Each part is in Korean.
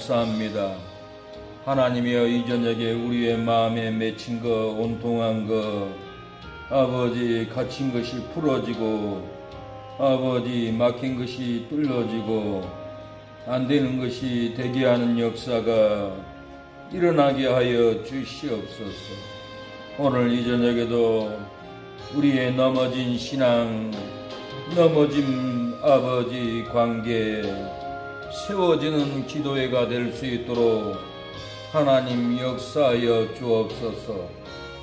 감사합니다. 하나님이여, 이 저녁에 우리의 마음에 맺힌 것, 온통한 것, 아버지, 갇힌 것이 풀어지고, 아버지, 막힌 것이 뚫려지고, 안 되는 것이 되게 하는 역사가 일어나게 하여 주시옵소서. 오늘 이 저녁에도 우리의 넘어진 신앙, 넘어진 아버지 관계, 세워지는 기도회가 될 수 있도록 하나님 역사하여 주옵소서.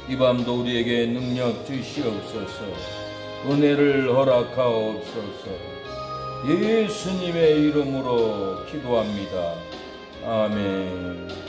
이 밤도 우리에게 능력 주시옵소서. 은혜를 허락하옵소서. 예수님의 이름으로 기도합니다. 아멘.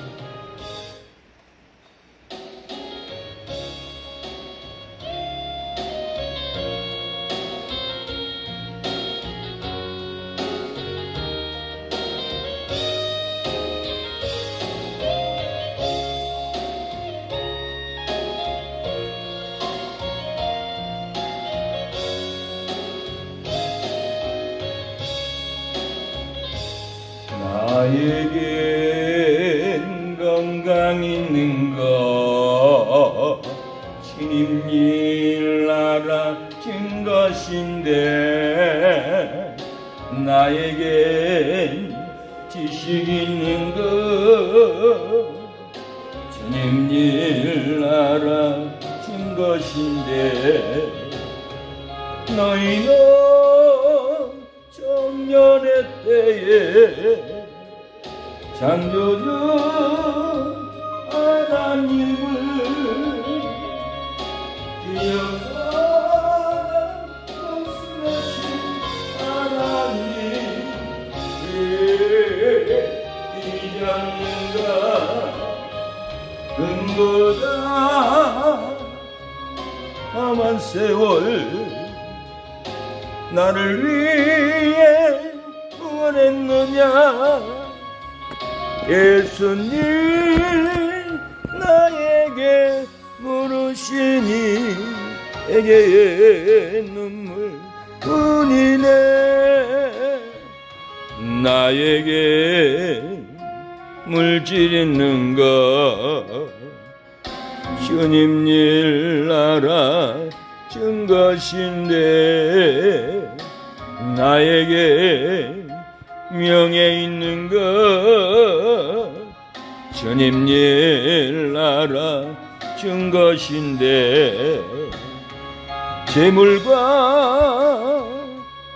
나에겐 건강 있는 것 주님 알아준 것인데, 나에겐 지식 있는 것 주님 알아준 것인데, 너희는 청년의 때에 창조주 하나님을 기억하라 말씀하신 하나님 잊지 않는가. 금보다 험한 세월 나를 위해 구원했느냐. 예수님 나에게 물으시니 에게의 눈물뿐이네. 나에게 물질 있는 것 주님 일 알아준 것인데, 나에게 명예 있는 것 주님 일 알아준 것인데, 재물과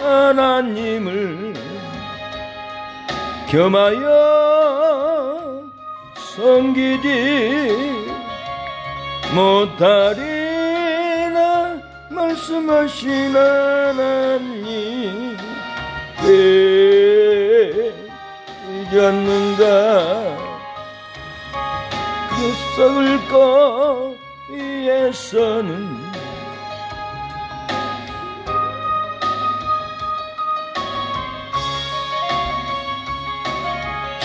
하나님을 겸하여 섬기지 못하리나 말씀하신 하나님 왜 잊었는가. 그 썩을 것 위에서는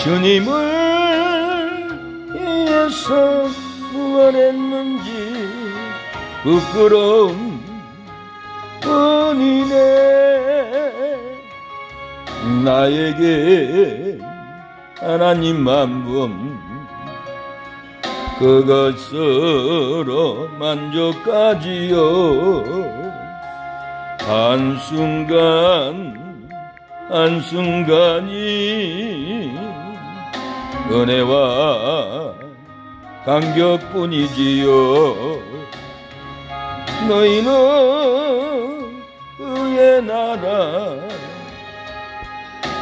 주님을 위해서 무엇 했는지 부끄러움 뿐이네. 나에게 하나님 만분 그것으로 만족하지요. 한순간이 은혜와 감격뿐이지요. 너희는 그의 나라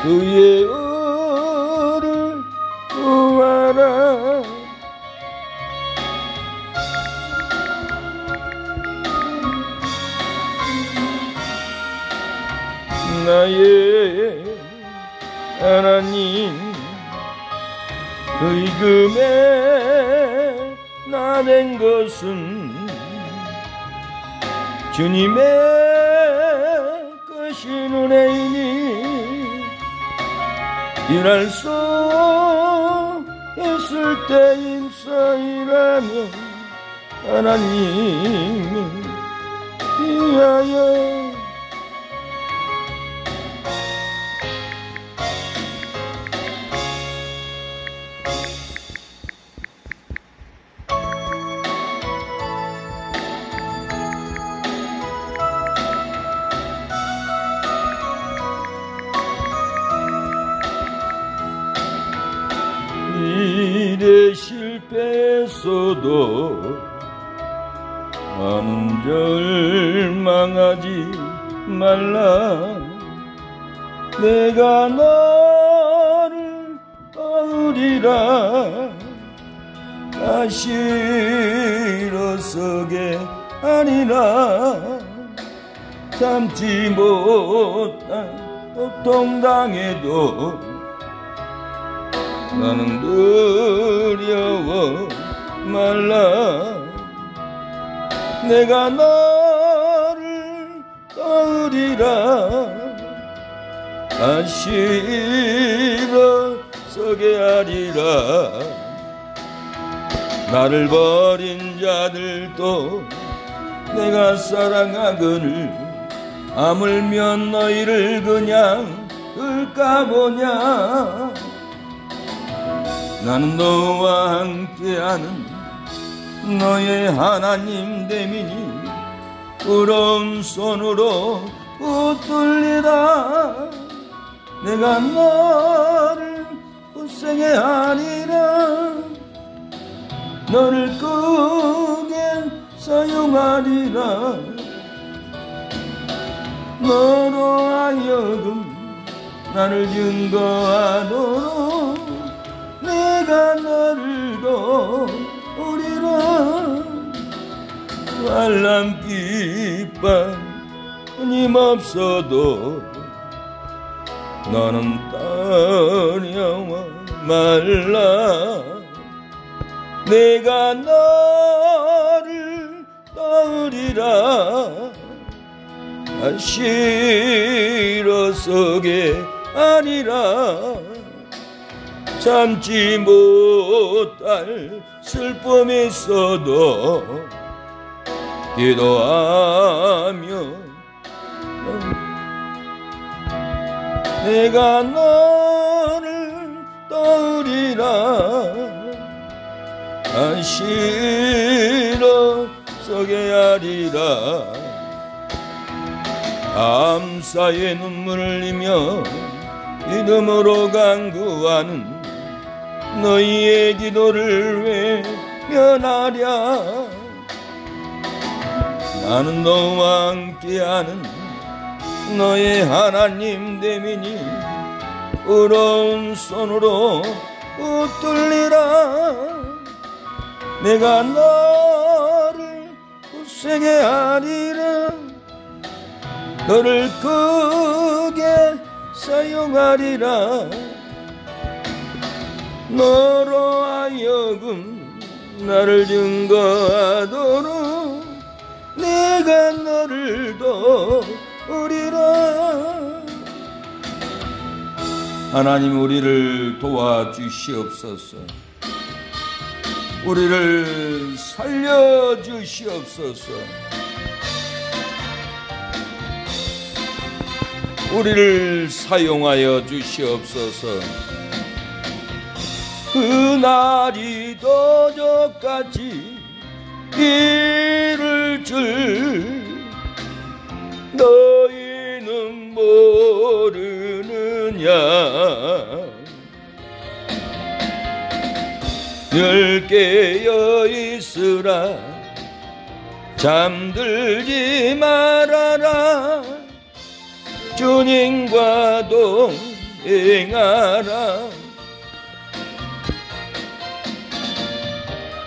그의 의를 구하라. 나의 하나님 그 이금에 나된 것은 주님의 크신 은혜이니, 일할 수 있을 때인사이라면 하나님을 위하여 일에 실패했어도 나는 절망하지 말라. 내가 너를 떠으리라. 다시 일어서게 아니라. 참지 못한 고통당해도 나는 두려워 말라. 내가 너를 떠으리라. 다시 일어서게 하리라. 나를 버린 자들도 내가 사랑하거늘 하물며 너희를 그냥 둘까 보냐. 나는 너와 함께하는 너의 하나님 됨이니 부러운 손으로 붙들리라. 내가 너를 굳세게 하리라. 너를 크게 사용하리라. 너로 하여금 나를 증거하도록 내가 너를 도우리라. 환난 비판 끊임없어도 너는 떠나와 말라. 내가 너를 떠으리라. 다시 일어서게 하리라. 참지 못할 슬픔이 있어도 기도하며 내가 너를 떠으리라. 다시 일어서게 하리라. 감사의 눈물을 흘리며 믿음으로 간구하는 너희의 기도를 외면하랴. 나는 너와 함께하는 너의 하나님 됨이니 부러운 손으로 붙들리라. 내가 너를 굳세게 하리라. 너를 크게 사용하리라. 너로 하여금 나를 증거하도록 내가 너를 도우리라. 하나님, 우리를 도와주시옵소서. 우리를 살려주시옵소서. 우리를 사용하여 주시옵소서. 그날이 도적같이 이를 줄 너희는 모르느냐. 10개여 있으라. 잠들지 말아라. 주님과 동행하라.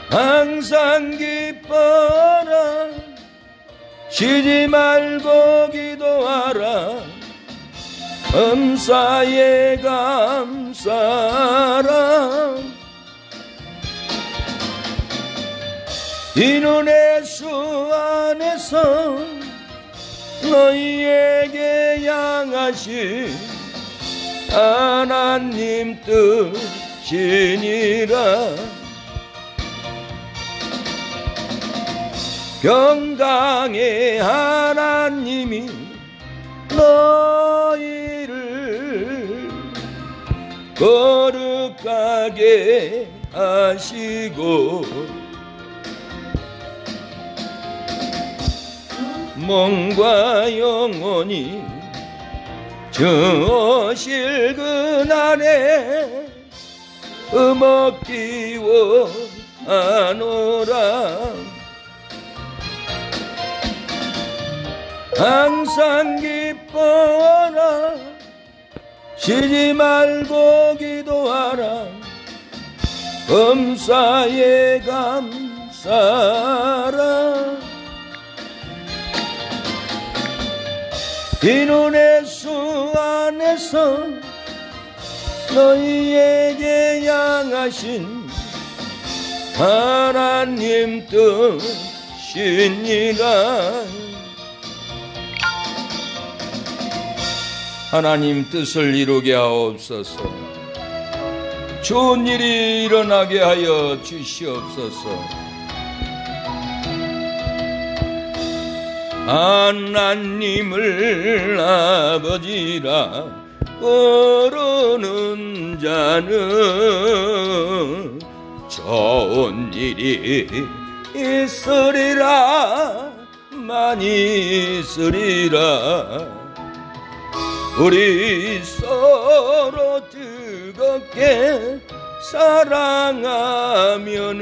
항상 기뻐라. 쉬지 말고 기도하라. 범사에 감사하라. 이 눈의 수 안에서 너희에게 향하신 하나님 뜻이니라. 평강의 하나님이 너희를 거룩하게 하시고 몸과 영혼이 주실 그날에 먹기워 하노라. 항상 기뻐하라. 쉬지 말고 기도하라. 범사에 감사하라. 비눈의 수 안에서 너희에게 향하신 하나님 뜻이니라. 하나님 뜻을 이루게 하옵소서. 좋은 일이 일어나게 하여 주시옵소서. 하나님을 아버지라 부르는 자는 좋은 일이 있으리라. 많이 있으리라. 우리 서로 뜨겁게 사랑하면은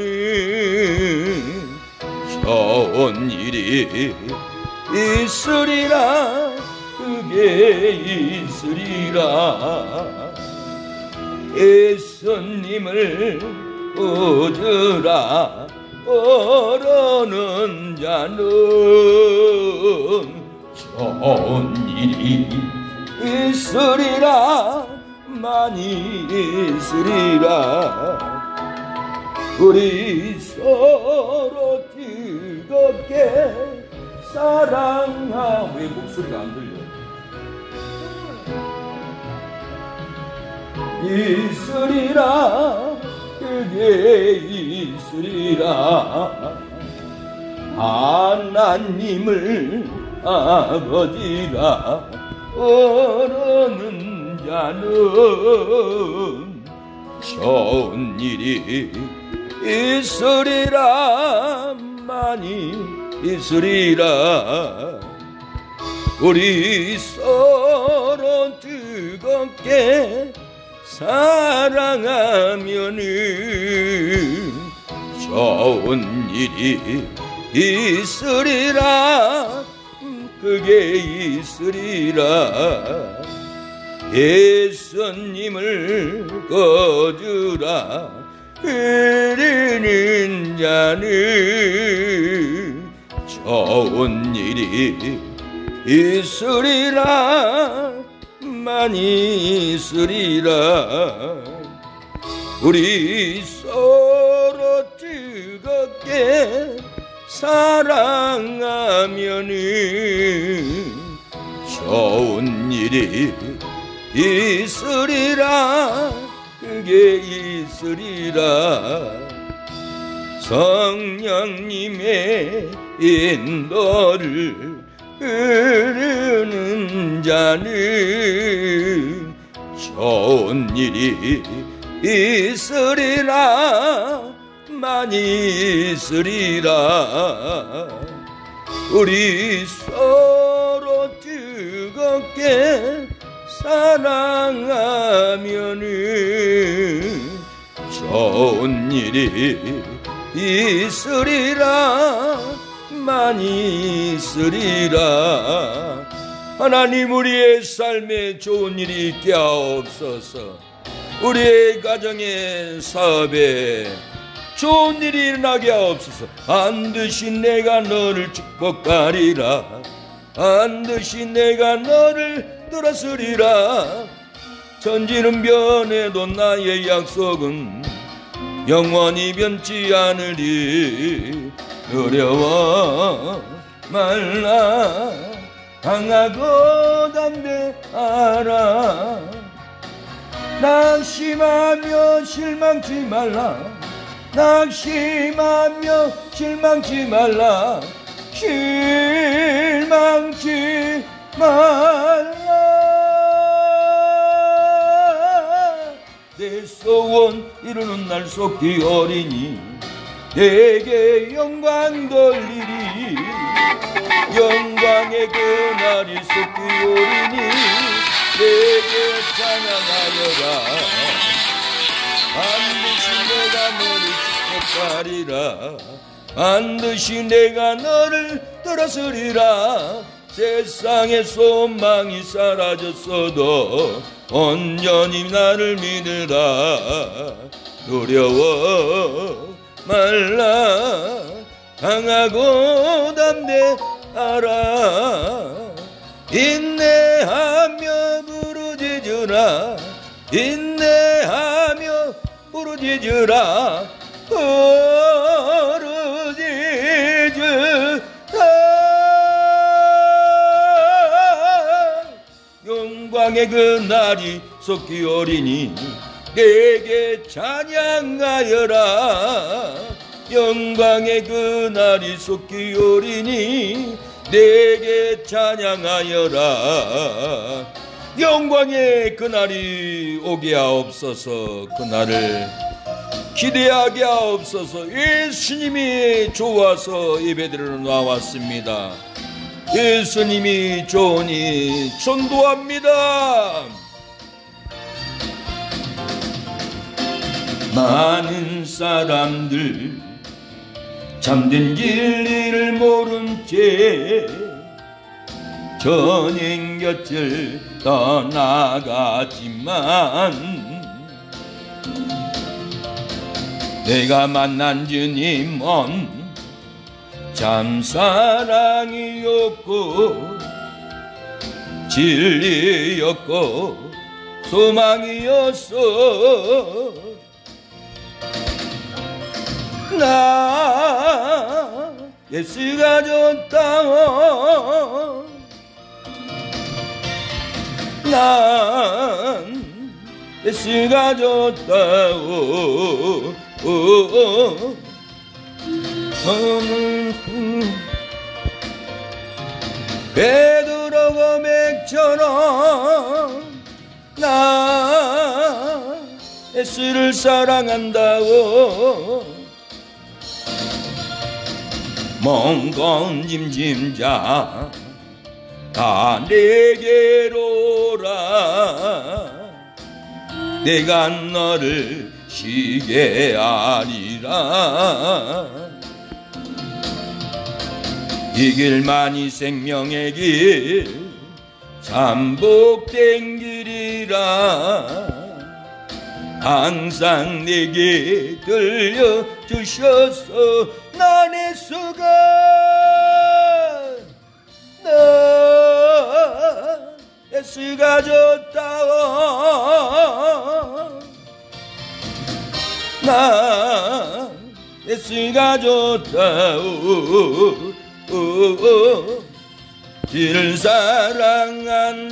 좋은 일이 있으리라. 그게 있으리라. 예수님을 얻으라. 모르는 자는 좋은 일이 있으리라. 많이 있으리라. 우리 서로 뜨겁게 사랑하. 왜 목소리가 안 들려? 있으리라. 그게 있으리라. 하나님을 아버지라 부르는 자는 좋은 일이 있으리라. 많이 있으리라. 우리 서로 뜨겁게 사랑하면은 좋은 일이 있으리라. 그게 있으리라. 예수님을 거두라. 그리는 자는 좋은 일이 있으리라. 많이 있으리라. 우리 서로 뜨겁게 사랑하면은 좋은 일이 있으리라. 그게 있으리라. 성령님의 인도를 흐르는 자는 좋은 일이 있으리라. 많이 있으리라. 우리 서로 뜨겁게 사랑하면은 좋은 일이 있으리라. 많이 있으리라. 하나님, 우리의 삶에 좋은 일이 있게 하옵소서. 우리의 가정의 사업에 좋은 일이 일어나게 하옵소서. 반드시 내가 너를 축복하리라. 반드시 내가 너를 들었으리라. 천지는 변해도 나의 약속은 영원히 변치 않으리. 두려워 말라. 강하고 담대하라. 낙심하며 실망치 말라. 낙심하며 실망치 말라. 실망치 말라. 내 소원 이루는 날 속히 어리니 내게 영광 돌리리. 영광의 그날이 속히 오리니 내게 찬양하여라. 내가 너를 축복하리라. 반드시 내가 너를 들었으리라. 세상의 소망이 사라졌어도 온전히 나를 믿으라. 두려워 말라. 강하고 담대하라. 인내하며 부르짖으라. 인내하며 부르짖으라. 부르짖으라. 영광의 그 날이 속히 오리니 내게 찬양하여라. 영광의 그 날이 속히 오리니 내게 찬양하여라. 영광의 그 날이 오게 하옵소서. 그 날을 기대하게 하옵소서. 예수님이 좋아서 예배드리러 나왔습니다. 예수님이 좋으니 전도합니다. 많은 사람들 잠든 진리를 모른 채 주님 곁을 떠나갔지만 내가 만난 주님은 참 사랑이었고 진리였고 소망이었어. 나 예수가 좋다. 난 예수가 좋다. 베드로 고백처럼 나 예수를 사랑한다고. 멍건 짐짐자 다 내게로 오라. 내가 너를 쉬게 하리라. 이 길만이 생명의 길 참 복된 길이라. 항상 내게 들려주셔서 난 예수가 너 예수가 좋다고. 난 예수가 좋다고. 주를 사랑한다던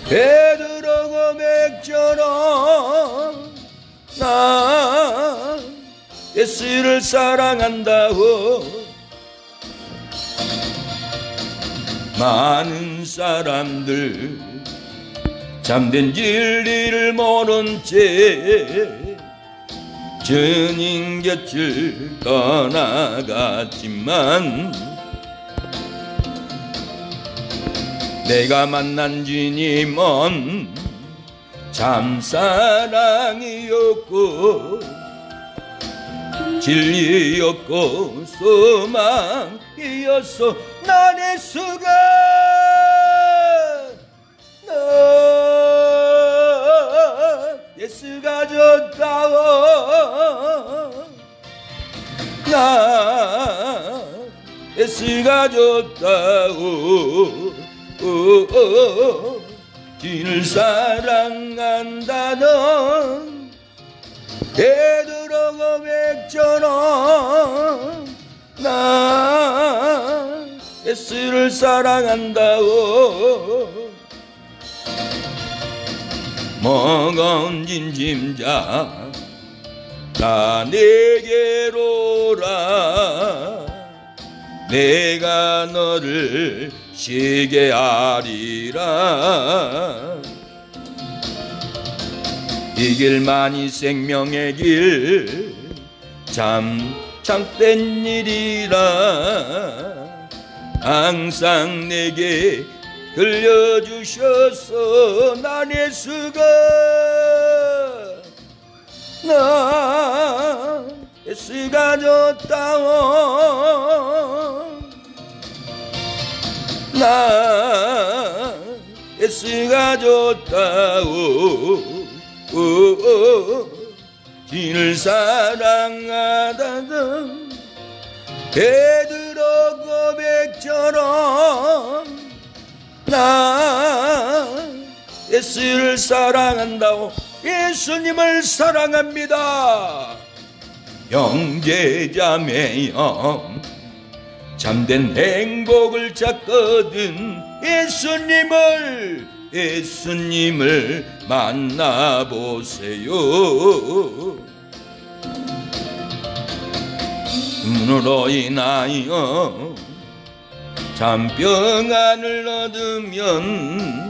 베드로 고백처럼 난 예수를 사랑한다고. 많은 사람들 잠든 진리를 모른 채 주님 곁을 떠나갔지만 내가 만난 주님은 참 사랑이었고 진리였고 소망이었어. 난 예수가 너 예수가 좋다고. 나 예수가 좋다고. 주를 사랑한다던 베드로 고백처럼 나 예수를 사랑한다고. 멍언진 짐자 다 내게로 오라. 내가 너를 쉬게 하리라. 이 길만이 생명의 길 참 참된 일이라. 항상 내게 들려주셔서 난 예수가 예수가 줬다오 나 예수가 줬다오 주를 사랑하다던 베드로 고백처럼 나 예수를 사랑한다오 예수님을 사랑합니다. 형제자매여 참된 행복을 찾거든 예수님을 만나보세요. 눈으로 인하여 참 평안을 얻으면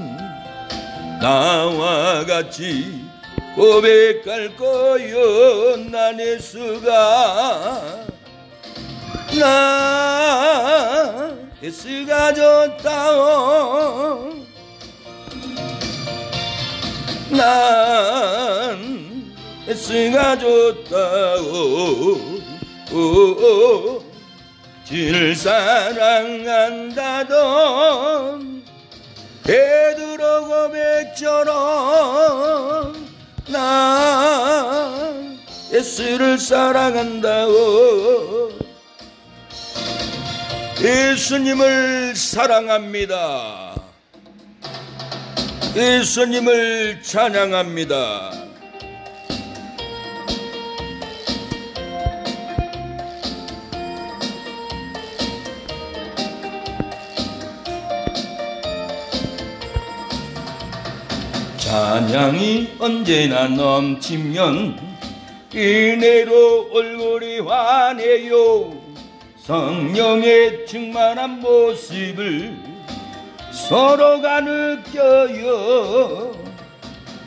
나와 같이 고백할 거요. 난 예수가 나 예수가 줬다오 난 예수가 줬다오 주를 사랑한다던 베드로 고백처럼 난 예수를 사랑한다오 예수님을 사랑합니다. 예수님을 찬양합니다. 찬양이 언제나 넘치면 은혜로 얼굴이 환해요. 성령의 충만한 모습을 서로가 느껴요.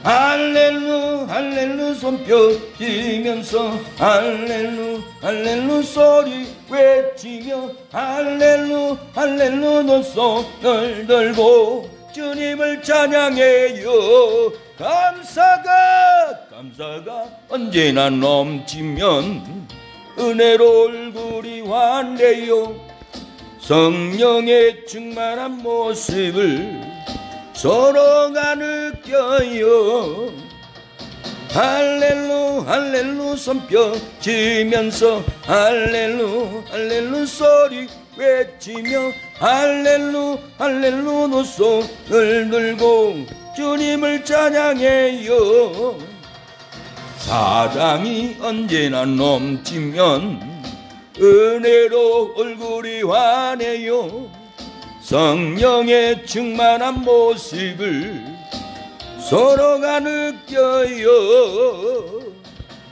할렐루 할렐루 손뼉 치면서 할렐루 할렐루 소리 외치며 할렐루 할렐루 너 손을 들고 주님을 찬양해요. 감사가 언제나 넘치면 은혜로 얼굴이 환해요. 성령의 충만한 모습을 서로가 느껴요. 할렐루 할렐루 손뼉 치면서 할렐루 할렐루 소리 외치며 할렐루 할렐루 너 손을 들고 주님을 찬양해요. 사랑이 언제나 넘치면 은혜로 얼굴이 환해요. 성령의 충만한 모습을 서로가 느껴요.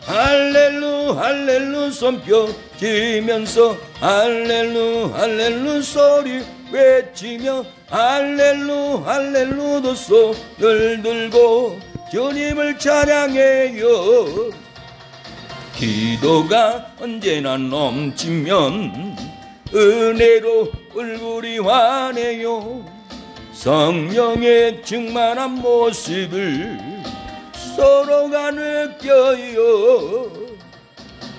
할렐루 할렐루 손뼉 치면서 할렐루 할렐루 소리 외치며 할렐루 할렐루 두 손을 들고 주님을 찬양해요. 기도가 언제나 넘치면 은혜로 얼굴이 환해요. 성령의 충만한 모습을 서로가 느껴요.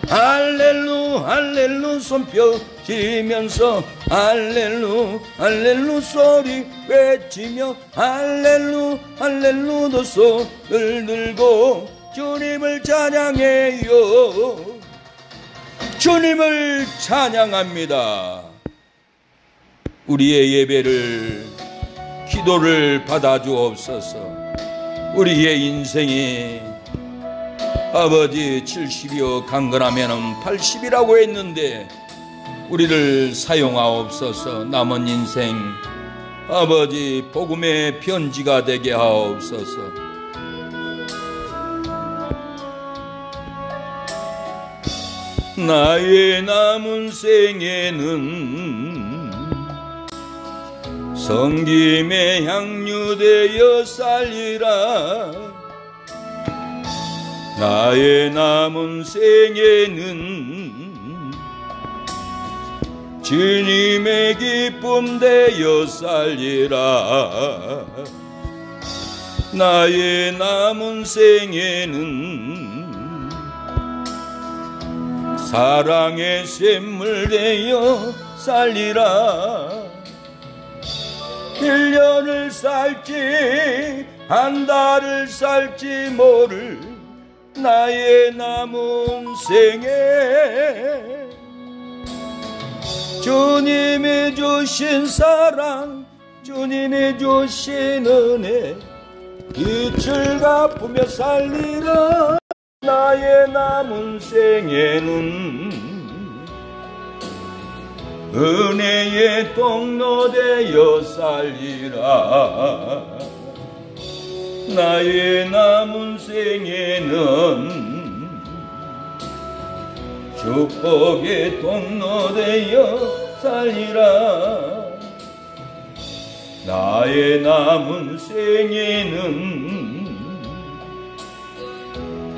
할렐루 할렐루 손뼉 치면서 할렐루 할렐루 소리 외치며 할렐루 할렐루 두 손을 들고 주님을 찬양해요. 주님을 찬양합니다. 우리의 예배를 기도를 받아주옵소서. 우리의 인생이 아버지 70이요 강건하면 80이라고 했는데 우리를 사용하옵소서. 남은 인생 아버지 복음의 편지가 되게 하옵소서. 나의 남은 생에는 성김에 향유되어 살리라. 나의 남은 생에는 주님의 기쁨 되어 살리라. 나의 남은 생에는 사랑의 샘물 되어 살리라. 1년을 살지 한 달을 살지 모를 나의 남은 생에 주님이 주신 사랑, 주님이 주신 은혜 빛을 갚으며 살리라. 나의 남은 생에는 은혜의 통로 되어 살리라. 나의 남은 생에는 축복의 통로 되어 살리라. 나의 남은 생에는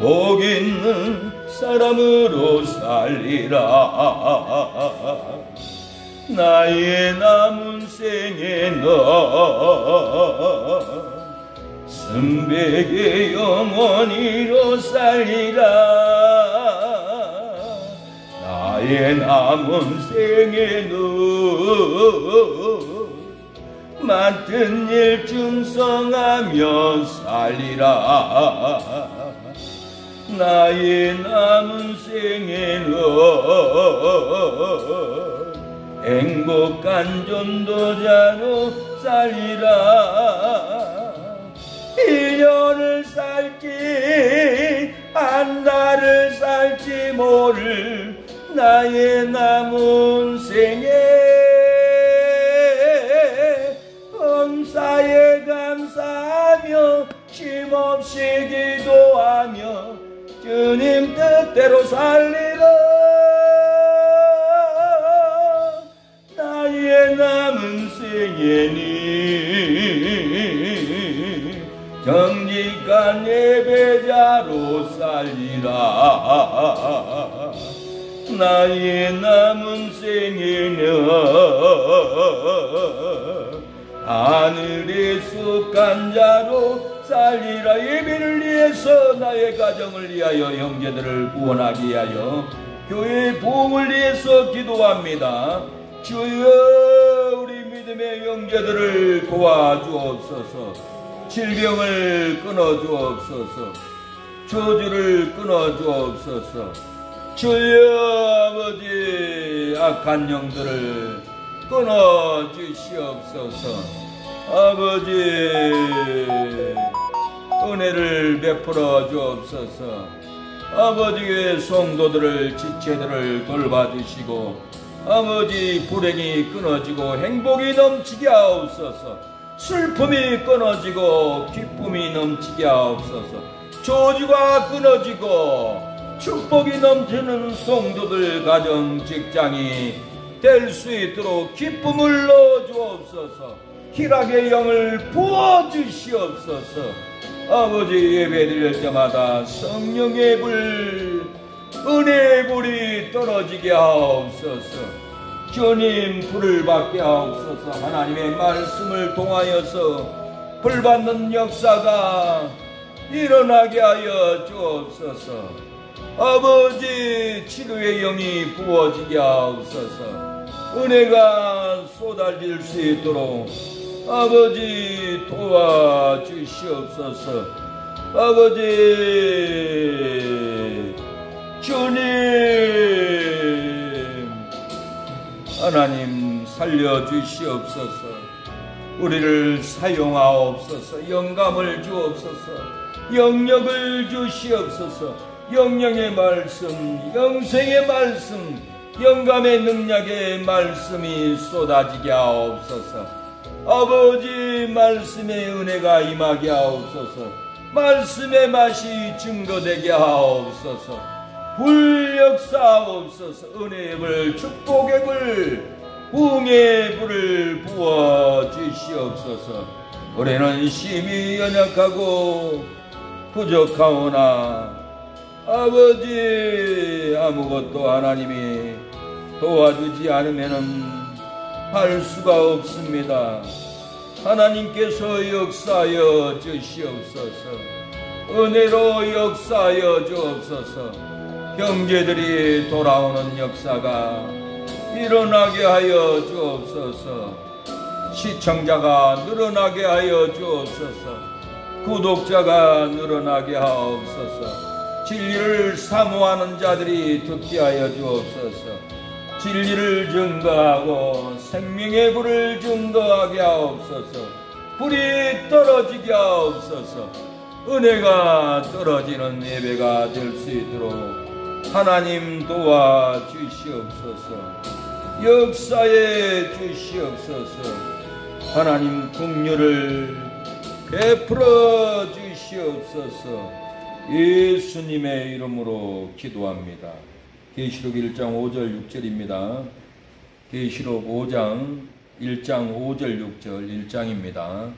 복 있는 사람으로 살리라. 나의 남은 생에는 순백의 영원히로 살리라. 나의 남은 생에는 맡은 일 충성하며 살리라. 나의 남은 생에는 행복한 전도자로 살리라. 1년을 살지 한 달을 살지 모를 나의 남은 생에 범사에 감사하며 쉼없이 기도하며 주님 뜻대로 살리라. 나의 남은 생에는 정직한 예배자로 살리라. 나의 남은 생에는 하늘에 속한 자로 살리라. 예배를 위해서 나의 가정을 위하여 형제들을 구원하기 위하여 교회의 부흥을 위해서 기도합니다. 주여 우리 믿음의 형제들을 도와주옵소서. 질병을 끊어주옵소서. 저주를 끊어주옵소서. 주여 아버지 악한 영들을 끊어주시옵소서. 아버지 은혜를 베풀어 주옵소서. 아버지의 성도들을 지체들을 돌봐주시고 아버지 불행이 끊어지고 행복이 넘치게 하옵소서. 슬픔이 끊어지고 기쁨이 넘치게 하옵소서. 저주가 끊어지고 축복이 넘치는 성도들 가정 직장이 될 수 있도록 기쁨을 넣어주옵소서. 희락의 영을 부어주시옵소서. 아버지 예배드릴 때마다 성령의 불 은혜의 불이 떨어지게 하옵소서. 주님 불을 받게 하옵소서. 하나님의 말씀을 통하여서 불받는 역사가 일어나게 하여 주옵소서. 아버지 치료의 영이 부어지게 하옵소서. 은혜가 쏟아질 수 있도록 아버지 도와주시옵소서. 아버지 주님 하나님 살려주시옵소서. 우리를 사용하옵소서. 영감을 주옵소서. 영력을 주시옵소서. 영령의 말씀, 영생의 말씀, 영감의 능력의 말씀이 쏟아지게 하옵소서. 아버지 말씀의 은혜가 임하게 하옵소서. 말씀의 맛이 증거되게 하옵소서. 불역사하옵소서. 은혜의 불, 축복의 불, 부흥의 불을 부어주시옵소서. 우리는 심히 연약하고 부족하오나 아버지 아무것도 하나님이 도와주지 않으면 할 수가 없습니다. 하나님께서 역사하여 주시옵소서. 은혜로 역사하여 주옵소서. 형제들이 돌아오는 역사가 일어나게 하여 주옵소서. 시청자가 늘어나게 하여 주옵소서. 구독자가 늘어나게 하옵소서. 진리를 사모하는 자들이 듣게 하여 주옵소서. 진리를 증거하고 생명의 불을 증거하게 하옵소서. 불이 떨어지게 하옵소서. 은혜가 떨어지는 예배가 될 수 있도록 하나님 도와주시옵소서. 역사에 주시옵소서. 하나님 긍휼을 베풀어 주시옵소서. 예수님의 이름으로 기도합니다. 계시록 1장 5절 6절입니다. 계시록 5장 1장 5절 6절 1장입니다.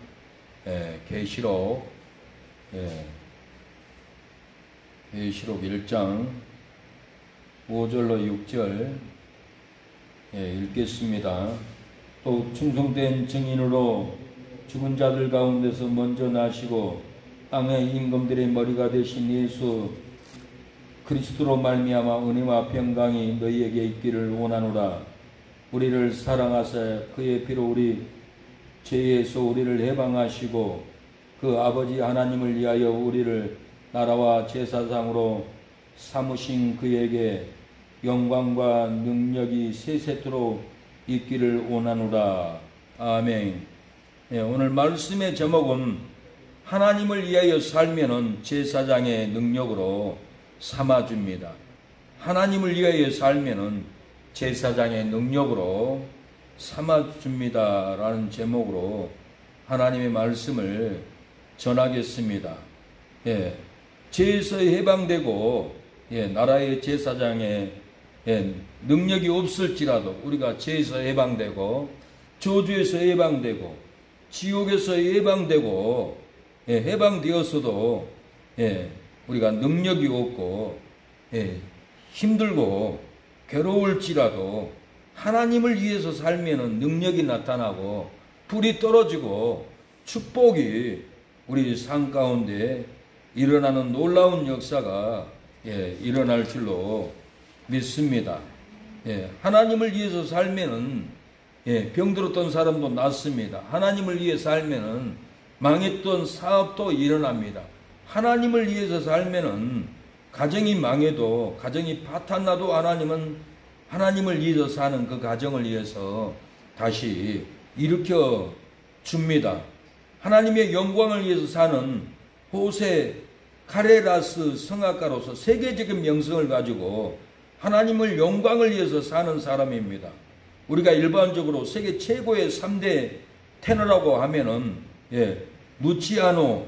계시록 1장 5절로 6절 읽겠습니다. 또 충성된 증인으로 죽은 자들 가운데서 먼저 나시고 땅의 임금들의 머리가 되신 예수 그리스도로 말미암아 은혜와 평강이 너희에게 있기를 원하노라. 우리를 사랑하사 그의 피로 우리 죄에서 우리를 해방하시고 그 아버지 하나님을 위하여 우리를 나라와 제사장으로 삼으신 그에게 영광과 능력이 세세토록 있기를 원하노라. 아멘. 오늘 말씀의 제목은 하나님을 위하여 살면은 제사장의 능력으로 삼아줍니다. 하나님을 위하여 살면은 제사장의 능력으로 삼아줍니다 라는 제목으로 하나님의 말씀을 전하겠습니다. 죄에서 해방되고 나라의 제사장의 능력이 없을지라도 우리가 죄에서 해방되고 저주에서 해방되고 지옥에서 해방되고 해방되었어도 우리가 능력이 없고 힘들고 괴로울지라도 하나님을 위해서 살면은 능력이 나타나고 불이 떨어지고 축복이 우리 삶 가운데 일어나는 놀라운 역사가 일어날 줄로 믿습니다. 하나님을 위해서 살면은 병들었던 사람도 낫습니다. 하나님을 위해 살면은 망했던 사업도 일어납니다. 하나님을 위해서 살면은 가정이 망해도 가정이 파탄나도 하나님은 하나님을 위해서 사는 그 가정을 위해서 다시 일으켜 줍니다. 하나님의 영광을 위해서 사는 호세 카레라스 성악가로서 세계적인 명성을 가지고 하나님을 영광을 위해서 사는 사람입니다. 우리가 일반적으로 세계 최고의 3대 테너라고 하면은 루치아노,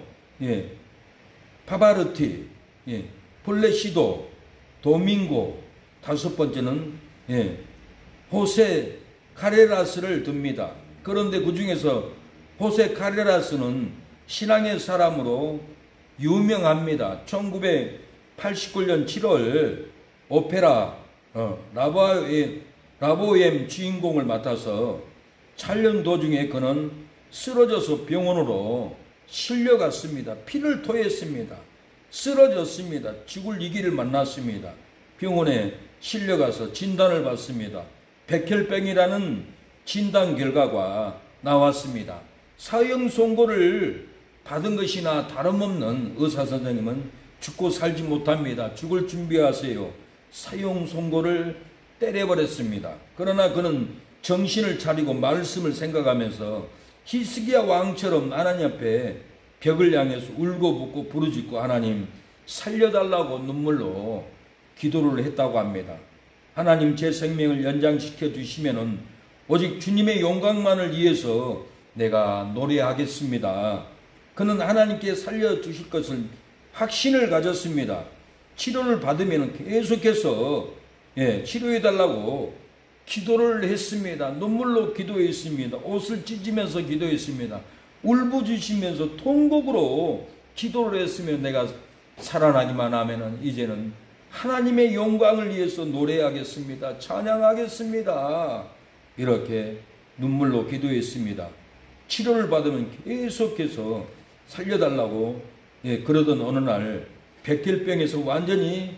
파바르티, 폴레시도, 도밍고, 다섯 번째는 호세 카레라스를 듭니다. 그런데 그 중에서 호세 카레라스는 신앙의 사람으로 유명합니다. 1989년 7월 오페라 라보엠 주인공을 맡아서 촬영 도중에 그는 쓰러져서 병원으로 실려갔습니다. 피를 토했습니다. 쓰러졌습니다. 죽을 위기를 만났습니다. 병원에 실려가서 진단을 받습니다. 백혈병이라는 진단 결과가 나왔습니다. 사형 선고를 받은 것이나 다름없는 의사 선생님은 죽고 살지 못합니다. 죽을 준비하세요. 사형 선고를 때려버렸습니다. 그러나 그는 정신을 차리고 말씀을 생각하면서 히스기야 왕처럼 하나님 앞에 벽을 향해서 울고 붓고 부르짖고 하나님 살려달라고 눈물로 기도를 했다고 합니다. 하나님 제 생명을 연장시켜 주시면은 오직 주님의 영광만을 위해서 내가 노래하겠습니다. 그는 하나님께 살려주실 것을 확신을 가졌습니다. 치료를 받으면 계속해서 치료해달라고 기도를 했습니다. 눈물로 기도했습니다. 옷을 찢으면서 기도했습니다. 울부짖으면서 통곡으로 기도를 했으면 내가 살아나기만 하면은 이제는 하나님의 영광을 위해서 노래하겠습니다. 찬양하겠습니다. 이렇게 눈물로 기도했습니다. 치료를 받으면 계속해서 살려달라고 그러던 어느 날 백혈병에서 완전히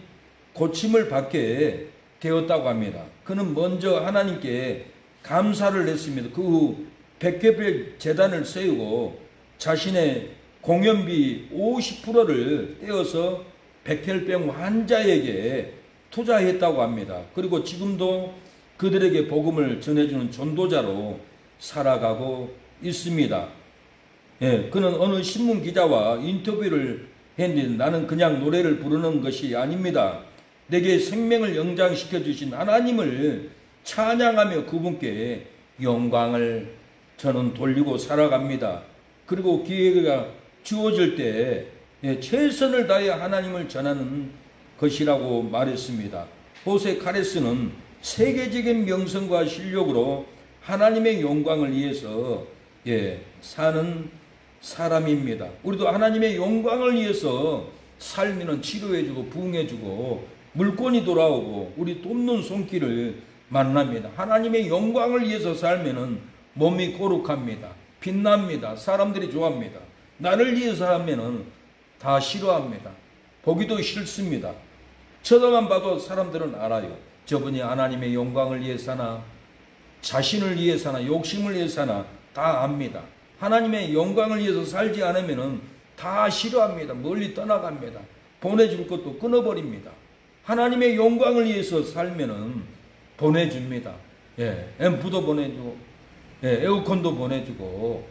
고침을 받게 되었다고 합니다. 그는 먼저 하나님께 감사를 했습니다. 그 후 백혈병 재단을 세우고 자신의 공연비 50%를 떼어서 백혈병 환자에게 투자했다고 합니다. 그리고 지금도 그들에게 복음을 전해주는 전도자로 살아가고 있습니다. 예, 그는 어느 신문 기자와 인터뷰를 했는데 나는 그냥 노래를 부르는 것이 아닙니다. 내게 생명을 연장시켜 주신 하나님을 찬양하며 그분께 영광을 저는 돌리고 살아갑니다. 그리고 기회가 주어질 때 최선을 다해 하나님을 전하는 것이라고 말했습니다. 호세 카레스는 세계적인 명성과 실력으로 하나님의 영광을 위해서 사는 사람입니다. 우리도 하나님의 영광을 위해서 살면 치료해주고 부흥해주고 물건이 돌아오고 우리 돕는 손길을 만납니다. 하나님의 영광을 위해서 살면 몸이 거룩합니다. 빛납니다. 사람들이 좋아합니다. 나를 위해서 하면 다 싫어합니다. 보기도 싫습니다. 쳐다만 봐도 사람들은 알아요. 저분이 하나님의 영광을 위해 사나 자신을 위해 사나 욕심을 위해 사나 다 압니다. 하나님의 영광을 위해서 살지 않으면 다 싫어합니다. 멀리 떠나갑니다. 보내줄 것도 끊어버립니다. 하나님의 영광을 위해서 살면 보내줍니다. 앰프도 보내주고 에어컨도 보내주고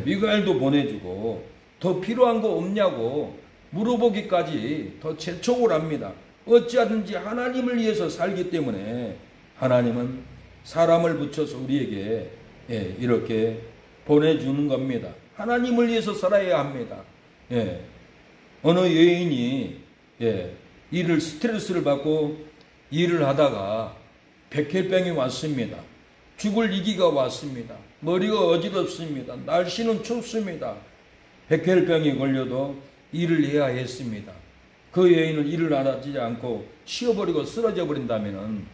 미가엘도 보내주고 더 필요한 거 없냐고 물어보기까지 더 재촉을 합니다. 어찌하든지 하나님을 위해서 살기 때문에 하나님은 사람을 붙여서 우리에게 이렇게 보내주는 겁니다. 하나님을 위해서 살아야 합니다. 어느 여인이 일을 스트레스를 받고 일을 하다가 백혈병이 왔습니다. 죽을 위기가 왔습니다. 머리가 어지럽습니다. 날씨는 춥습니다. 백혈병이 걸려도 일을 해야 했습니다. 그 여인은 일을 안 하지 않고 쉬어버리고 쓰러져 버린다면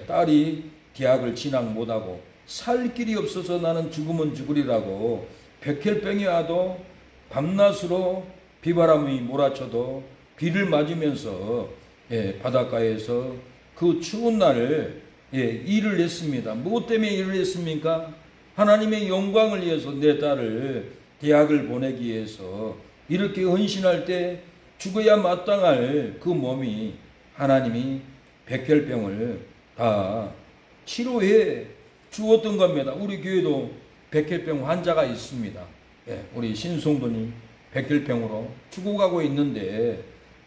딸이 대학을 진학 못하고 살 길이 없어서 나는 죽으면 죽으리라고 백혈병이 와도 밤낮으로 비바람이 몰아쳐도 비를 맞으면서 바닷가에서 그 추운 날을 일을 했습니다. 무엇 때문에 일을 했습니까? 하나님의 영광을 위해서 내 딸을 대학을 보내기 위해서 이렇게 헌신할 때 죽어야 마땅할 그 몸이 하나님이 백혈병을 다 치료해 주었던 겁니다. 우리 교회도 백혈병 환자가 있습니다. 우리 신송도님 백혈병으로 죽어가고 있는데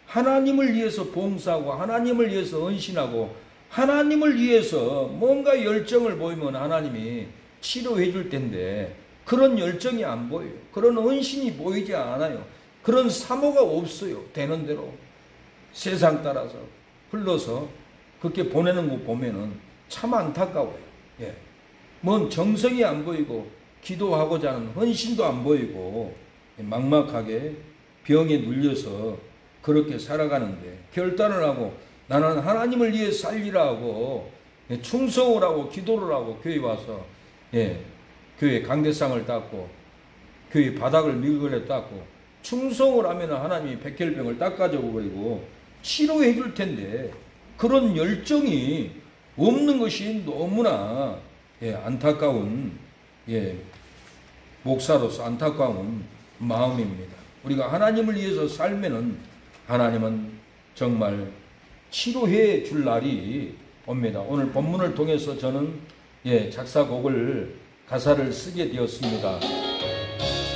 하나님을 위해서 봉사하고 하나님을 위해서 헌신하고 하나님을 위해서 뭔가 열정을 보이면 하나님이 치료해 줄 텐데 그런 열정이 안 보여요. 그런 헌신이 보이지 않아요. 그런 사모가 없어요. 되는 대로 세상 따라서 흘러서 그렇게 보내는 거 보면은 참 안타까워요. 뭔 정성이 안 보이고 기도하고자 하는 헌신도 안 보이고 막막하게 병에 눌려서 그렇게 살아가는데 결단을 하고 나는 하나님을 위해 살리라 하고 충성을 하고 기도를 하고 교회 와서 교회 강대상을 닦고 교회 바닥을 미글에 닦고 충성을 하면 하나님이 백혈병을 닦아줘 버리고 치료해 줄 텐데 그런 열정이 없는 것이 너무나 안타까운 목사로서 안타까운 마음입니다. 우리가 하나님을 위해서 살면은 하나님은 정말 치료해 줄 날이 옵니다. 오늘 본문을 통해서 저는 작사곡을 가사를 쓰게 되었습니다.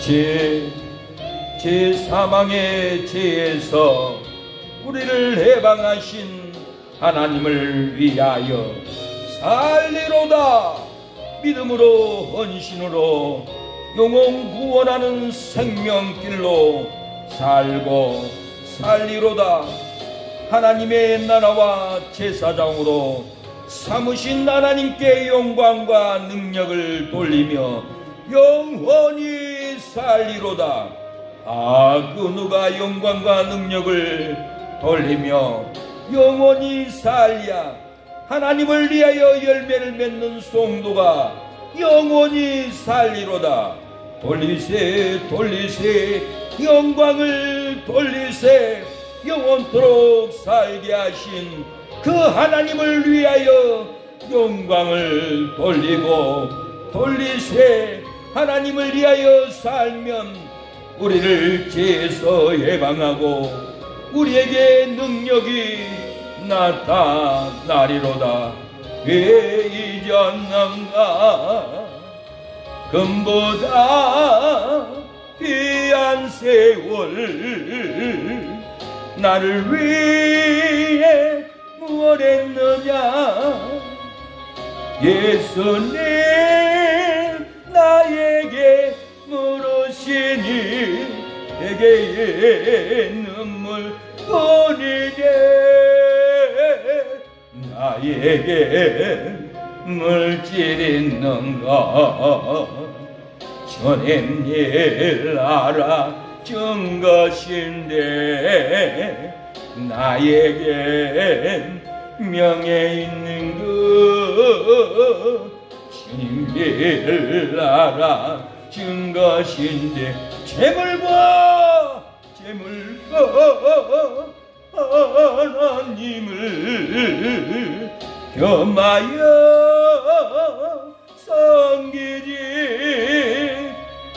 제 사망의 죄에서 우리를 해방하신 하나님을 위하여 살리로다. 믿음으로 헌신으로 영혼 구원하는 생명길로 살고 살리로다. 하나님의 나라와 제사장으로 삼으신 하나님께 영광과 능력을 돌리며 영원히 살리로다. 그 누가 영광과 능력을 돌리며 영원히 살랴. 하나님을 위하여 열매를 맺는 성도가 영원히 살리로다. 돌리세 돌리세 영광을 돌리세. 영원토록 살게 하신 그 하나님을 위하여 영광을 돌리고 돌리세. 하나님을 위하여 살면 우리를 죄에서 해방하고 우리에게 능력이 나타나리로다. 왜 잊었는가? 금보다 귀한 세월 나를 위해 무엇 했느냐? 예수님 나에게 물으시니 내게 눈물 보이네. 나에게 물질 있는가? 전엔 일 알아준 것인데 나에겐 명예 있는 그 주님을 알아준 것인데 재물과 하나님을 겸하여 섬기지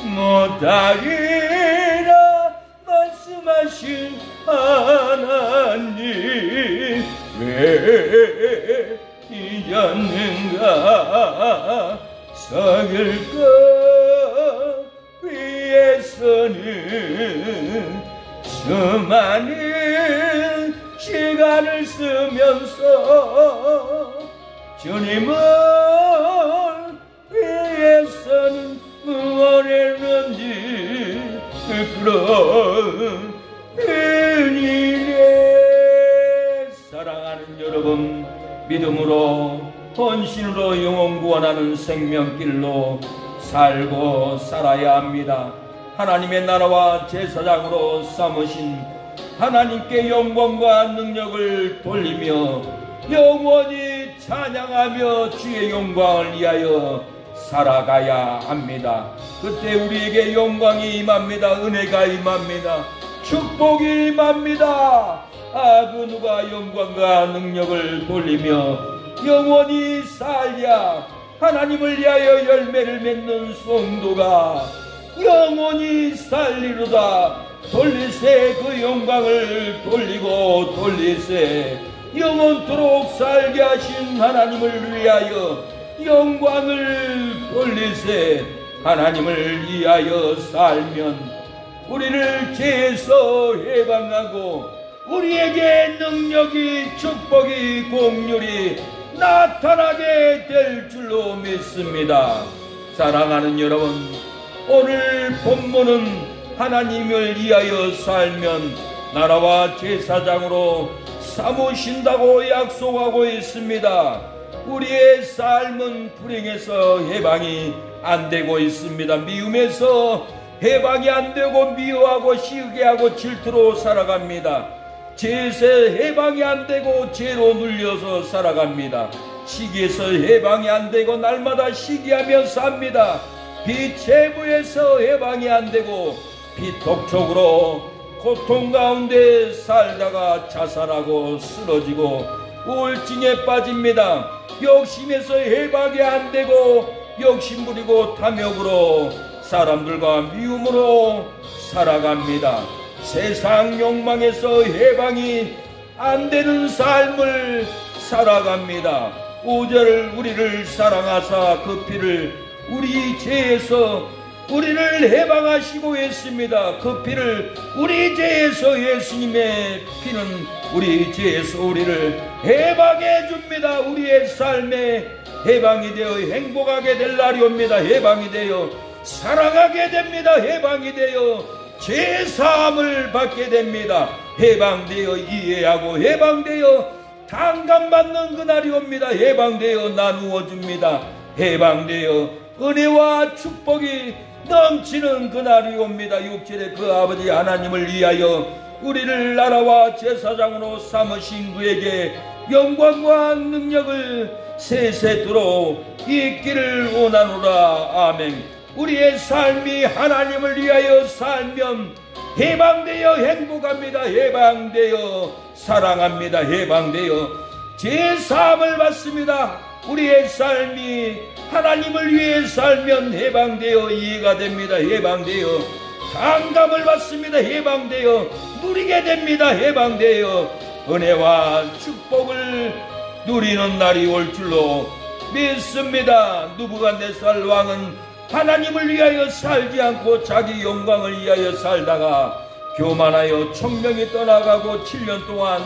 못하리라 말씀하신 하나님 왜 잊었는가? 석일 것 위에서는 수많은 시간을 쓰면서 주님을 위해서는 무엇 했는지 그런 일이네. 사랑하는 여러분, 믿음으로 헌신으로 영혼 구원하는 생명길로 살고 살아야 합니다. 하나님의 나라와 제사장으로 삼으신 하나님께 영광과 능력을 돌리며 영원히 찬양하며 주의 영광을 위하여 살아가야 합니다. 그때 우리에게 영광이 임합니다. 은혜가 임합니다. 축복이 임합니다. 그 누가 영광과 능력을 돌리며 영원히 살랴. 하나님을 위하여 열매를 맺는 성도가 영원히 살리로다. 돌리세. 그 영광을 돌리고 돌리세. 영원토록 살게 하신 하나님을 위하여 영광을 돌리세. 하나님을 위하여 살면 우리를 죄에서 해방하고 우리에게 능력이 축복이 공률이 나타나게 될 줄로 믿습니다. 사랑하는 여러분, 오늘 본문은 하나님을 위하여 살면 나라와 제사장으로 삼으신다고 약속하고 있습니다. 우리의 삶은 불행에서 해방이 안 되고 있습니다. 미움에서 해방이 안 되고 미워하고 시기하고 질투로 살아갑니다. 죄에서 해방이 안 되고 죄로 눌려서 살아갑니다. 시기에서 해방이 안 되고 날마다 시기하며 삽니다. 비체부에서 해방이 안 되고 비톡촉으로 고통 가운데 살다가 자살하고 쓰러지고 우울증에 빠집니다. 욕심에서 해방이 안 되고 욕심부리고 탐욕으로 사람들과 미움으로 살아갑니다. 세상 욕망에서 해방이 안 되는 삶을 살아갑니다. 오절 우리를 사랑하사 그 피를 우리 죄에서 우리를 해방하시고 했습니다. 그 피를 우리 죄에서 예수님의 피는 우리 죄에서 우리를 해방해 줍니다. 우리의 삶에 해방이 되어 행복하게 될 날이 옵니다. 해방이 되어 사랑하게 됩니다. 해방이 되어 제사함을 받게 됩니다. 해방되어 이해하고 해방되어 당감받는 그날이 옵니다. 해방되어 나누어 줍니다. 해방되어 은혜와 축복이 넘치는 그날이 옵니다. 6절에 그 아버지 하나님을 위하여 우리를 나라와 제사장으로 삼으신 그에게 영광과 능력을 세세토록 있기를 원하노라. 아멘. 우리의 삶이 하나님을 위하여 살면 해방되어 행복합니다. 해방되어 사랑합니다. 해방되어 제사함을 받습니다. 우리의 삶이 하나님을 위해 살면 해방되어 이해가 됩니다. 해방되어 강감을 받습니다. 해방되어 누리게 됩니다. 해방되어 은혜와 축복을 누리는 날이 올 줄로 믿습니다. 느부갓네살 왕은 하나님을 위하여 살지 않고 자기 영광을 위하여 살다가 교만하여 천명이 떠나가고 7년 동안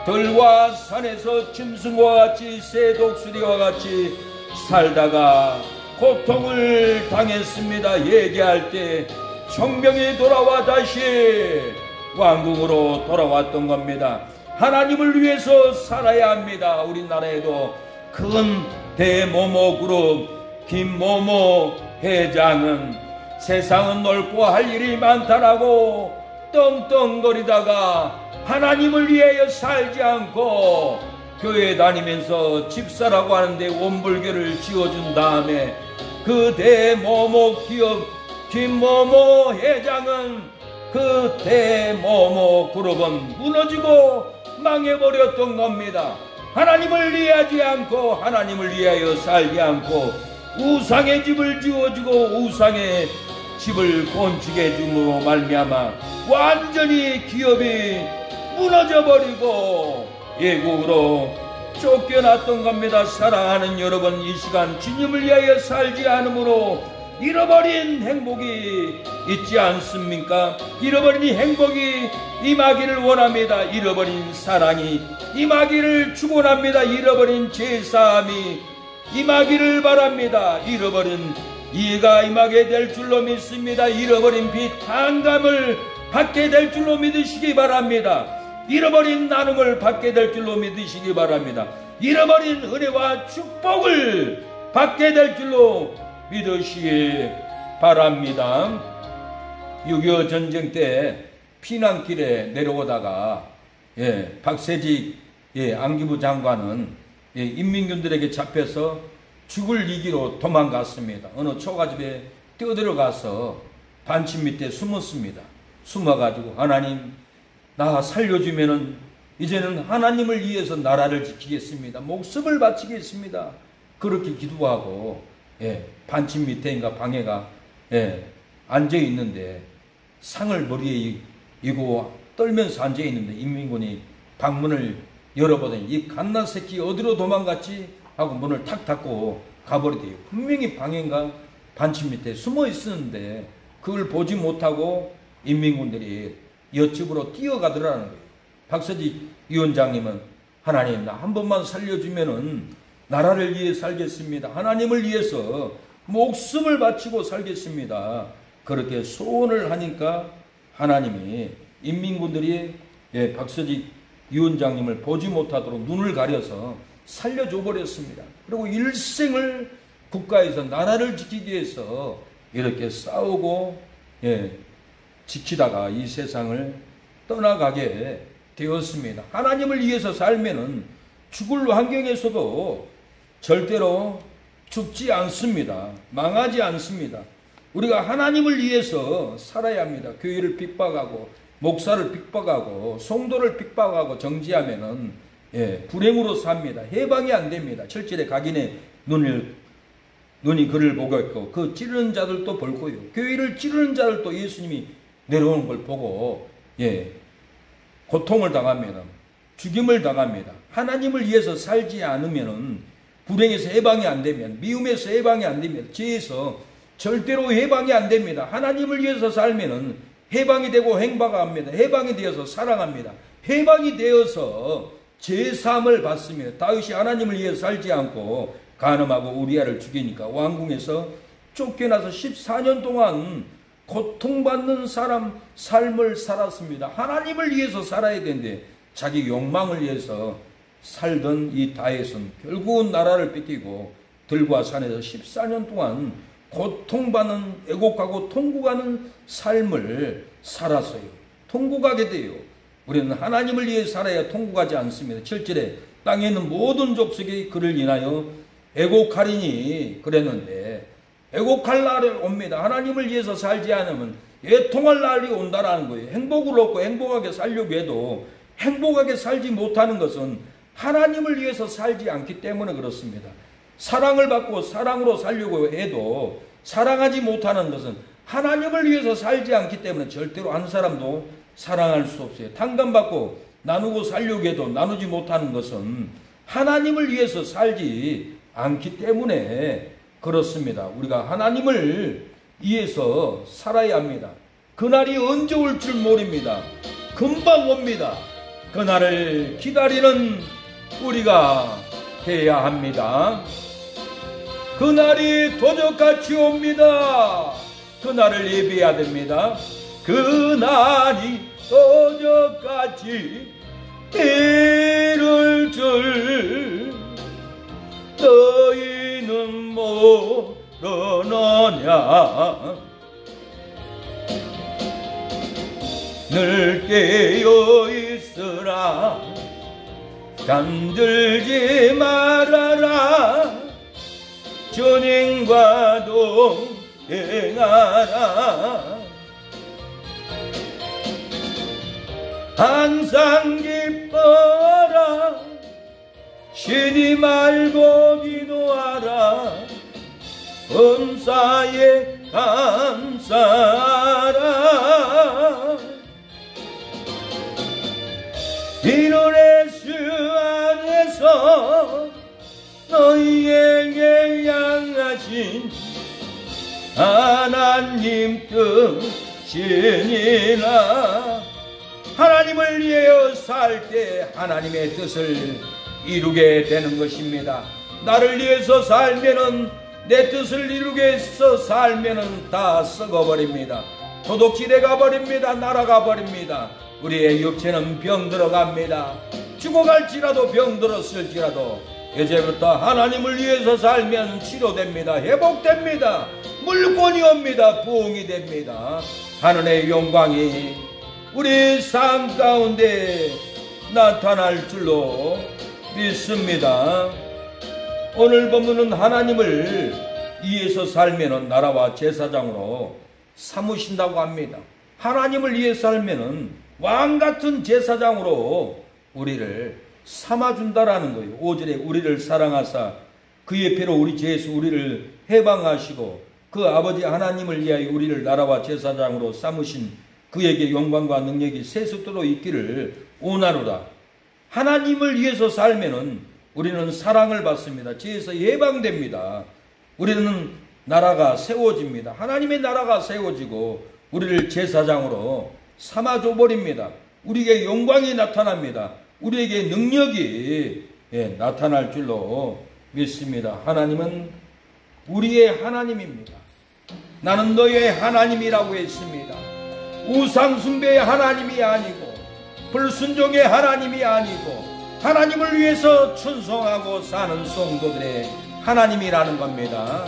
들과 산에서 짐승과 같이 새 독수리와 같이 살다가 고통을 당했습니다. 얘기할 때 천명이 돌아와 다시 왕궁으로 돌아왔던 겁니다. 하나님을 위해서 살아야 합니다. 우리나라에도 큰 대모모 그룹 김모모 회장은 세상은 넓고 할 일이 많다라고 떵떵거리다가 하나님을 위하여 살지 않고 교회 다니면서 집사라고 하는데 원불교를 지어준 다음에 그 대모모 기업 김모모 회장은 그 대모모 그룹은 무너지고 망해버렸던 겁니다. 하나님을 위하지 않고 하나님을 위하여 살지 않고 우상의 집을 지어주고 우상의 집을 건축해 줌으로 말미암아 완전히 기업이 무너져버리고 외국으로 쫓겨났던 겁니다. 사랑하는 여러분, 이 시간 주님을 위하여 살지 않으므로 잃어버린 행복이 있지 않습니까? 잃어버린 행복이 임하기를 원합니다. 잃어버린 사랑이 임하기를 축원합니다. 잃어버린 제사함이 임하기를 바랍니다. 잃어버린 이해가 임하게 될 줄로 믿습니다. 잃어버린 비탄감을 받게 될 줄로 믿으시기 바랍니다. 잃어버린 나눔을 받게 될 줄로 믿으시기 바랍니다. 잃어버린 은혜와 축복을 받게 될 줄로 믿으시기 바랍니다. 6.25 전쟁 때 피난길에 내려오다가 박세직 안기부 장관은 인민군들에게 잡혀서 죽을 위기로 도망갔습니다. 어느 초가집에 뛰어들어가서 반침 밑에 숨었습니다. 숨어가지고 하나님 나 살려주면은 이제는 하나님을 위해서 나라를 지키겠습니다. 목숨을 바치겠습니다. 그렇게 기도하고 반침 밑에인가 방해가 앉아있는데 상을 머리에 이고 떨면서 앉아있는데 인민군이 방문을 열어보더니 이 갓난 새끼 어디로 도망갔지? 하고 문을 탁 닫고 가버리대요. 분명히 방해인가 반침 밑에 숨어 있었는데 그걸 보지 못하고 인민군들이 옆집으로 뛰어가더라는 거예요. 박서지 위원장님은 하나님 나 한 번만 살려주면은 나라를 위해 살겠습니다. 하나님을 위해서 목숨을 바치고 살겠습니다. 그렇게 소원을 하니까 하나님이 인민군들이 박서지 위원장님을 보지 못하도록 눈을 가려서 살려줘 버렸습니다. 그리고 일생을 국가에서 나라를 지키기 위해서 이렇게 싸우고 지키다가 이 세상을 떠나가게 되었습니다. 하나님을 위해서 살면은 죽을 환경에서도 절대로 죽지 않습니다. 망하지 않습니다. 우리가 하나님을 위해서 살아야 합니다. 교회를 핍박하고 목사를 핍박하고 성도를 핍박하고 정지하면은 불행으로 삽니다. 해방이 안 됩니다. 철저히 각인의 눈이 그를 보고 있고 그 찌르는 자들도 벌고요. 교회를 찌르는 자들도 예수님이 내려오는 걸 보고 고통을 당합니다. 죽임을 당합니다. 하나님을 위해서 살지 않으면은 불행에서 해방이 안 되면 미움에서 해방이 안 되면 죄에서 절대로 해방이 안 됩니다. 하나님을 위해서 살면은 해방이 되고 행복합니다. 해방이 되어서 사랑합니다. 해방이 되어서 제사함을 받습니다. 다윗이 하나님을 위해 살지 않고 간음하고 우리아를 죽이니까 왕궁에서 쫓겨나서 14년 동안 고통받는 삶을 살았습니다. 하나님을 위해서 살아야 되는데 자기 욕망을 위해서 살던 이 다윗은 결국은 나라를 뺏기고 들과 산에서 14년 동안 고통받는 애곡하고 통곡하는 삶을 살았어요. 통곡하게 돼요. 우리는 하나님을 위해 살아야 통곡하지 않습니다. 7절에 땅에 있는 모든 족속이 그를 인하여 애곡하리니 그랬는데 애곡할 날이 옵니다. 하나님을 위해서 살지 않으면 애통할 날이 온다라는 거예요. 행복을 얻고 행복하게 살려고 해도 행복하게 살지 못하는 것은 하나님을 위해서 살지 않기 때문에 그렇습니다. 사랑을 받고 사랑으로 살려고 해도 사랑하지 못하는 것은 하나님을 위해서 살지 않기 때문에 절대로 한 사람도 사랑할 수 없어요. 탕감받고 나누고 살려고 해도 나누지 못하는 것은 하나님을 위해서 살지 않기 때문에 그렇습니다. 우리가 하나님을 위해서 살아야 합니다. 그날이 언제 올 줄 모릅니다. 금방 옵니다. 그날을 기다리는 우리가 되어야 합니다. 그날이 도적같이 옵니다. 그날을 예비해야 됩니다. 그날이 도적같이 이를 줄 너희는 모르느냐. 늘 깨어 있으라. 잠들지 말아라. 주님과 동행하라. 항상 기뻐라. 쉬지 말고 기도하라. 범사에 감사하라. 이노래 주 안에서 너희에게 향하신 하나님 뜻이니라. 하나님을 위하여 살 때 하나님의 뜻을 이루게 되는 것입니다. 나를 위해서 살면은 내 뜻을 이루게 해서 살면은 다 썩어버립니다. 도둑질해 가버립니다. 날아가 버립니다. 우리의 육체는 병들어갑니다. 죽어갈지라도 병들었을지라도 이제부터 하나님을 위해서 살면 치료됩니다. 회복됩니다. 물권이 옵니다. 부흥이 됩니다. 하늘의 영광이 우리 삶 가운데 나타날 줄로 믿습니다. 오늘 본문은 하나님을 위해서 살면 나라와 제사장으로 삼으신다고 합니다. 하나님을 위해서 살면 왕같은 제사장으로 우리를 삼아준다라는 거예요. 5절에 우리를 사랑하사 그의 피로 우리 죄에서 우리를 해방하시고 그 아버지 하나님을 위하여 우리를 나라와 제사장으로 삼으신 그에게 영광과 능력이 세속도로 있기를 원하노라. 하나님을 위해서 살면은 우리는 사랑을 받습니다. 죄에서 예방됩니다. 우리는 나라가 세워집니다. 하나님의 나라가 세워지고 우리를 제사장으로 삼아줘 버립니다. 우리에게 영광이 나타납니다. 우리에게 능력이 나타날 줄로 믿습니다. 하나님은 우리의 하나님입니다. 나는 너의 하나님이라고 했습니다. 우상숭배의 하나님이 아니고 불순종의 하나님이 아니고 하나님을 위해서 충성하고 사는 성도들의 하나님이라는 겁니다.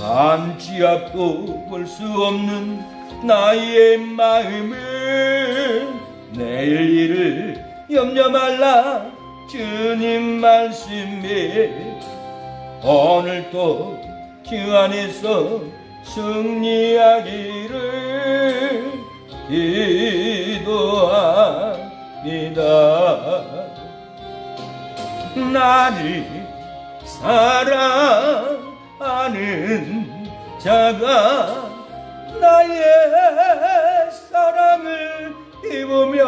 감지 앞도 볼 수 없는 나의 마음을 내일 일을 염려 말라. 주님 말씀에 오늘도 주 안에서 승리하기를 기도합니다. 나를 사랑하는 자가 나의 사랑을 입으며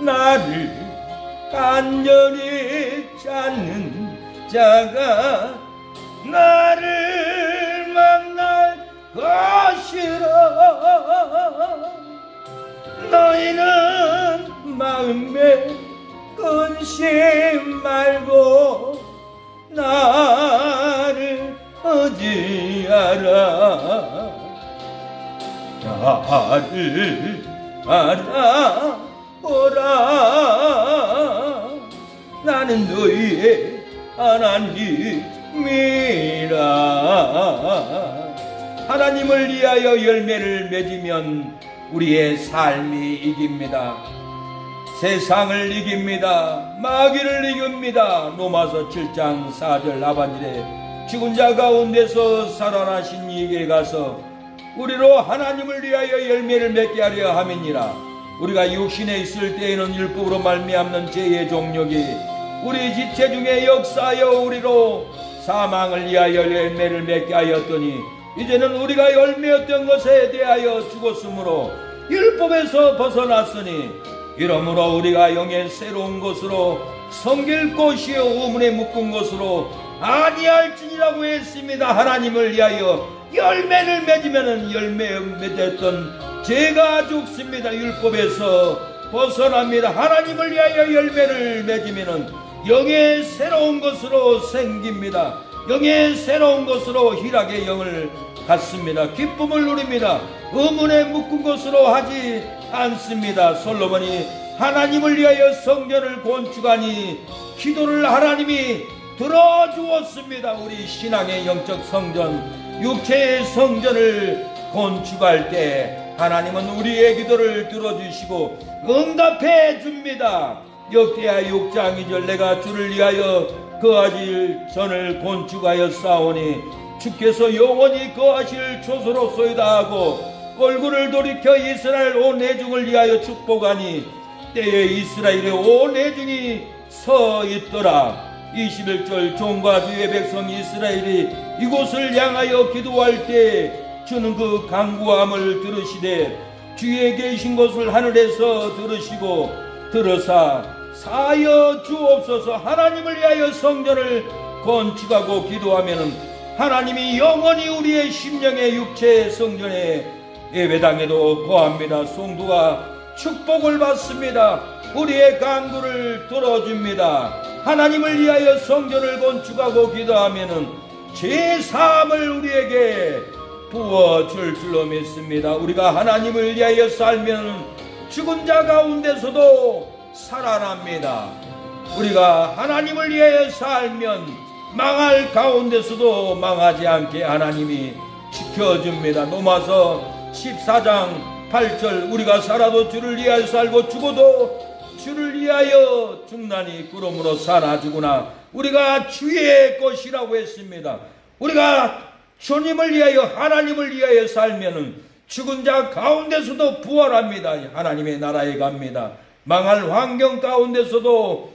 나를 간절히 찾는 자가 나를 만날 것이라. 너희는 마음에 근심 말고 나를 의지하라. 나를 바라보라. 나는 너희의 하나님이라. 하나님을 위하여 열매를 맺으면 우리의 삶이 이깁니다. 세상을 이깁니다. 마귀를 이깁니다. 로마서 7장 4절 하반절에 죽은 자 가운데서 살아나신 이에게 가서 우리로 하나님을 위하여 열매를 맺게 하려 함이니라. 우리가 육신에 있을 때에는 율법으로 말미암는 죄의 종력이 우리 지체 중에 역사하여 우리로 사망을 위하여 열매를 맺게 하였더니 이제는 우리가 열매였던 것에 대하여 죽었으므로 율법에서 벗어났으니 이러므로 우리가 영의 새로운 것으로 섬길 것이요 의문에 묶은 것으로 아니할지니라고 했습니다. 하나님을 위하여 열매를 맺으면 열매 맺었던 죄가 죽습니다. 율법에서 벗어납니다. 하나님을 위하여 열매를 맺으면 영의 새로운 것으로 생깁니다. 영의 새로운 것으로 희락의 영을 갖습니다. 기쁨을 누립니다. 의문에 묶은 것으로 하지 않습니다. 솔로몬이 하나님을 위하여 성전을 건축하니 기도를 하나님이 들어주었습니다. 우리 신앙의 영적 성전, 육체의 성전을 건축할 때 하나님은 우리의 기도를 들어주시고 응답해 줍니다. 역대하 6장 2절 내가 주를 위하여 거하실 전을 건축하여 싸우니 주께서 영원히 거하실 초소로소이다 하고 얼굴을 돌이켜 이스라엘 온 내중을 위하여 축복하니 때에 이스라엘의 온 내중이 서 있더라. 21절 종과 주의 백성 이스라엘이 이곳을 향하여 기도할 때 주는 그 간구함을 들으시되 주에 계신 것을 하늘에서 들으시고 들으사 사하여 주옵소서. 하나님을 위하여 성전을 건축하고 기도하면은 하나님이 영원히 우리의 심령의 육체의 성전에 예배당에도 거합니다. 성도가 축복을 받습니다. 우리의 간구를 들어줍니다. 하나님을 위하여 성전을 건축하고 기도하면은 죄 사함을 우리에게 부어줄 줄로 믿습니다. 우리가 하나님을 위하여 살면 죽은 자 가운데서도 살아납니다. 우리가 하나님을 위하여 살면 망할 가운데서도 망하지 않게 하나님이 지켜줍니다. 로마서 14장 8절 우리가 살아도 주를 위하여 살고 죽어도 주를 위하여 죽나니 그러므로 살아 죽으나 우리가 주의 것이라고 했습니다. 우리가 주님을 위하여 하나님을 위하여 살면은 죽은 자 가운데서도 부활합니다. 하나님의 나라에 갑니다. 망할 환경 가운데서도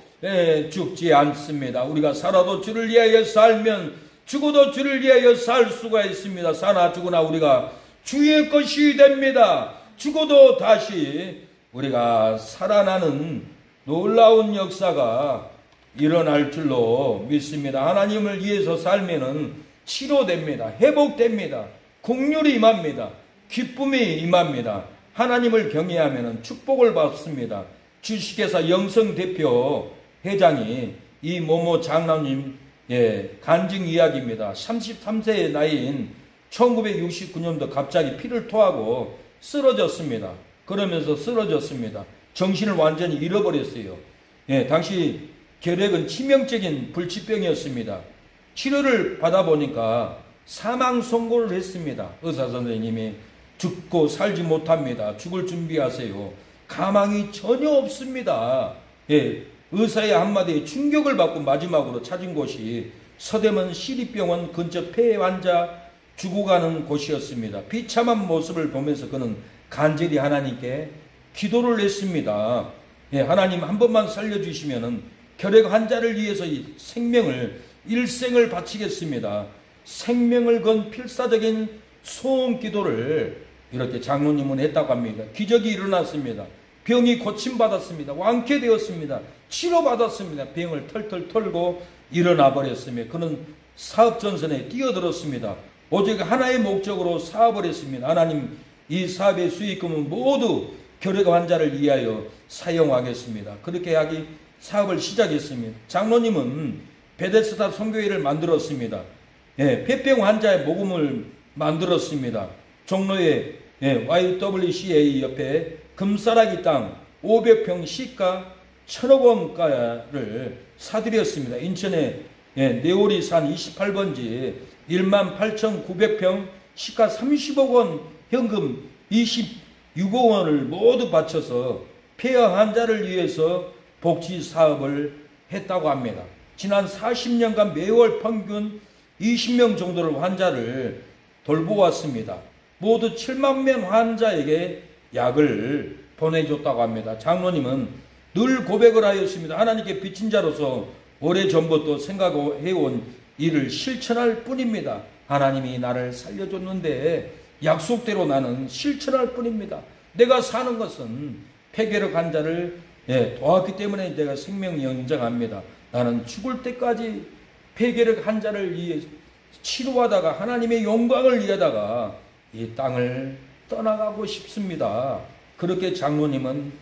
죽지 않습니다. 우리가 살아도 주를 위하여 살면 죽어도 주를 위하여 살 수가 있습니다. 사나 죽으나 우리가 주의 것이 됩니다. 죽어도 다시 우리가 살아나는 놀라운 역사가 일어날 줄로 믿습니다. 하나님을 위해서 살면은 치료됩니다. 회복됩니다. 긍휼이 임합니다. 기쁨이 임합니다. 하나님을 경외하면은 축복을 받습니다. 주식회사 영성대표 회장이 이 모모 장로님 간증 이야기입니다. 33세의 나이인 1969년도 갑자기 피를 토하고 쓰러졌습니다. 그러면서 쓰러졌습니다. 정신을 완전히 잃어버렸어요. 당시 결핵은 치명적인 불치병이었습니다. 치료를 받아보니까 사망 선고를 했습니다. 의사 선생님이 죽고 살지 못합니다. 죽을 준비하세요. 가망이 전혀 없습니다. 의사의 한마디에 충격을 받고 마지막으로 찾은 곳이 서대문 시립병원 근처 폐 환자 죽어가는 곳이었습니다. 비참한 모습을 보면서 그는 간절히 하나님께 기도를 했습니다. 하나님 한 번만 살려주시면은 결핵 환자를 위해서 이 생명을 일생을 바치겠습니다. 생명을 건 필사적인 소원 기도를 이렇게 장로님은 했다고 합니다. 기적이 일어났습니다. 병이 고침받았습니다. 완쾌되었습니다. 치료받았습니다. 병을 털털 털고 일어나 버렸으며 그는 사업전선에 뛰어들었습니다. 오직 하나의 목적으로 사업을 했습니다. 하나님 이 사업의 수익금은 모두 결핵 환자를 위하여 사용하겠습니다. 그렇게 하기 사업을 시작했습니다. 장로님은 베데스다 선교회를 만들었습니다. 폐병 환자의 모금을 만들었습니다. 종로의 YWCA 옆에 금싸라기 땅 500평 시가 1000억 원가를 사들였습니다. 인천의 네오리산 28번지 18,900평 시가 30억 원 현금 26억 원을 모두 바쳐서 폐허 환자를 위해서 복지 사업을 했다고 합니다. 지난 40년간 매월 평균 20명 정도를 환자를 돌보았습니다. 모두 7만 명 환자에게 약을 보내줬다고 합니다. 장로님은 늘 고백을 하였습니다. 하나님께 빚진 자로서 오래전부터 생각해온 일을 실천할 뿐입니다. 하나님이 나를 살려줬는데 약속대로 나는 실천할 뿐입니다. 내가 사는 것은 폐결핵 환자를 도왔기 때문에 내가 생명 연장합니다. 나는 죽을 때까지 폐결핵 환자를 위해 치료하다가 하나님의 영광을 위하다가 이 땅을 떠나가고 싶습니다. 그렇게 장로님은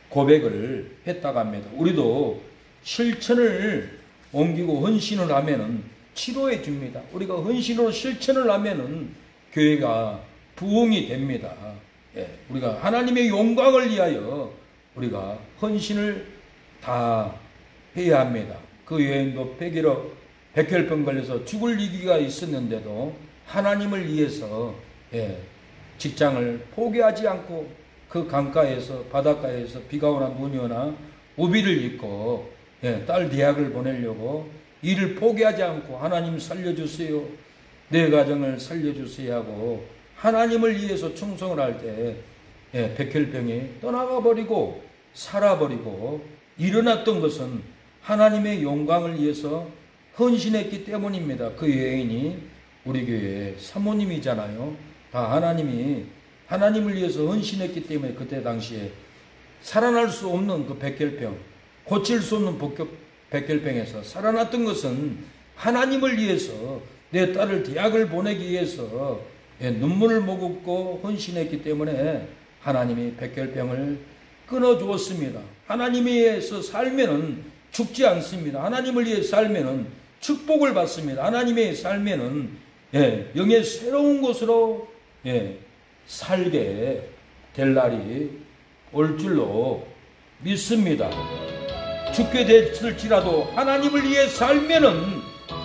고백을 했다고 합니다. 우리도 실천을 옮기고 헌신을 하면은 치료해 줍니다. 우리가 헌신으로 실천을 하면은 교회가 부흥이 됩니다. 우리가 하나님의 영광을 위하여 우리가 헌신을 다 해야 합니다. 그 여인도 백혈병 걸려서 죽을 위기가 있었는데도 하나님을 위해서 직장을 포기하지 않고 그 강가에서 바닷가에서 비가 오나 눈이 오나 우비를 입고 딸 대학을 보내려고 일을 포기하지 않고 하나님 살려주세요. 내 가정을 살려주세요 하고 하나님을 위해서 충성을 할 때 백혈병이 떠나가 버리고 살아버리고 일어났던 것은 하나님의 영광을 위해서 헌신했기 때문입니다. 그 여인이 우리 교회의 사모님이잖아요. 다 하나님을 위해서 헌신했기 때문에 그때 당시에 살아날 수 없는 그 백혈병, 고칠 수 없는 백혈병에서 살아났던 것은 하나님을 위해서 내 딸을 대학을 보내기 위해서 눈물을 머금고 헌신했기 때문에 하나님이 백혈병을 끊어주었습니다. 하나님에 의해서 살면은 죽지 않습니다. 하나님을 위해 살면은 축복을 받습니다. 하나님의 살면은 영의 새로운 것으로 살게 될 날이 올 줄로 믿습니다. 죽게 됐을지라도 하나님을 위해 살면은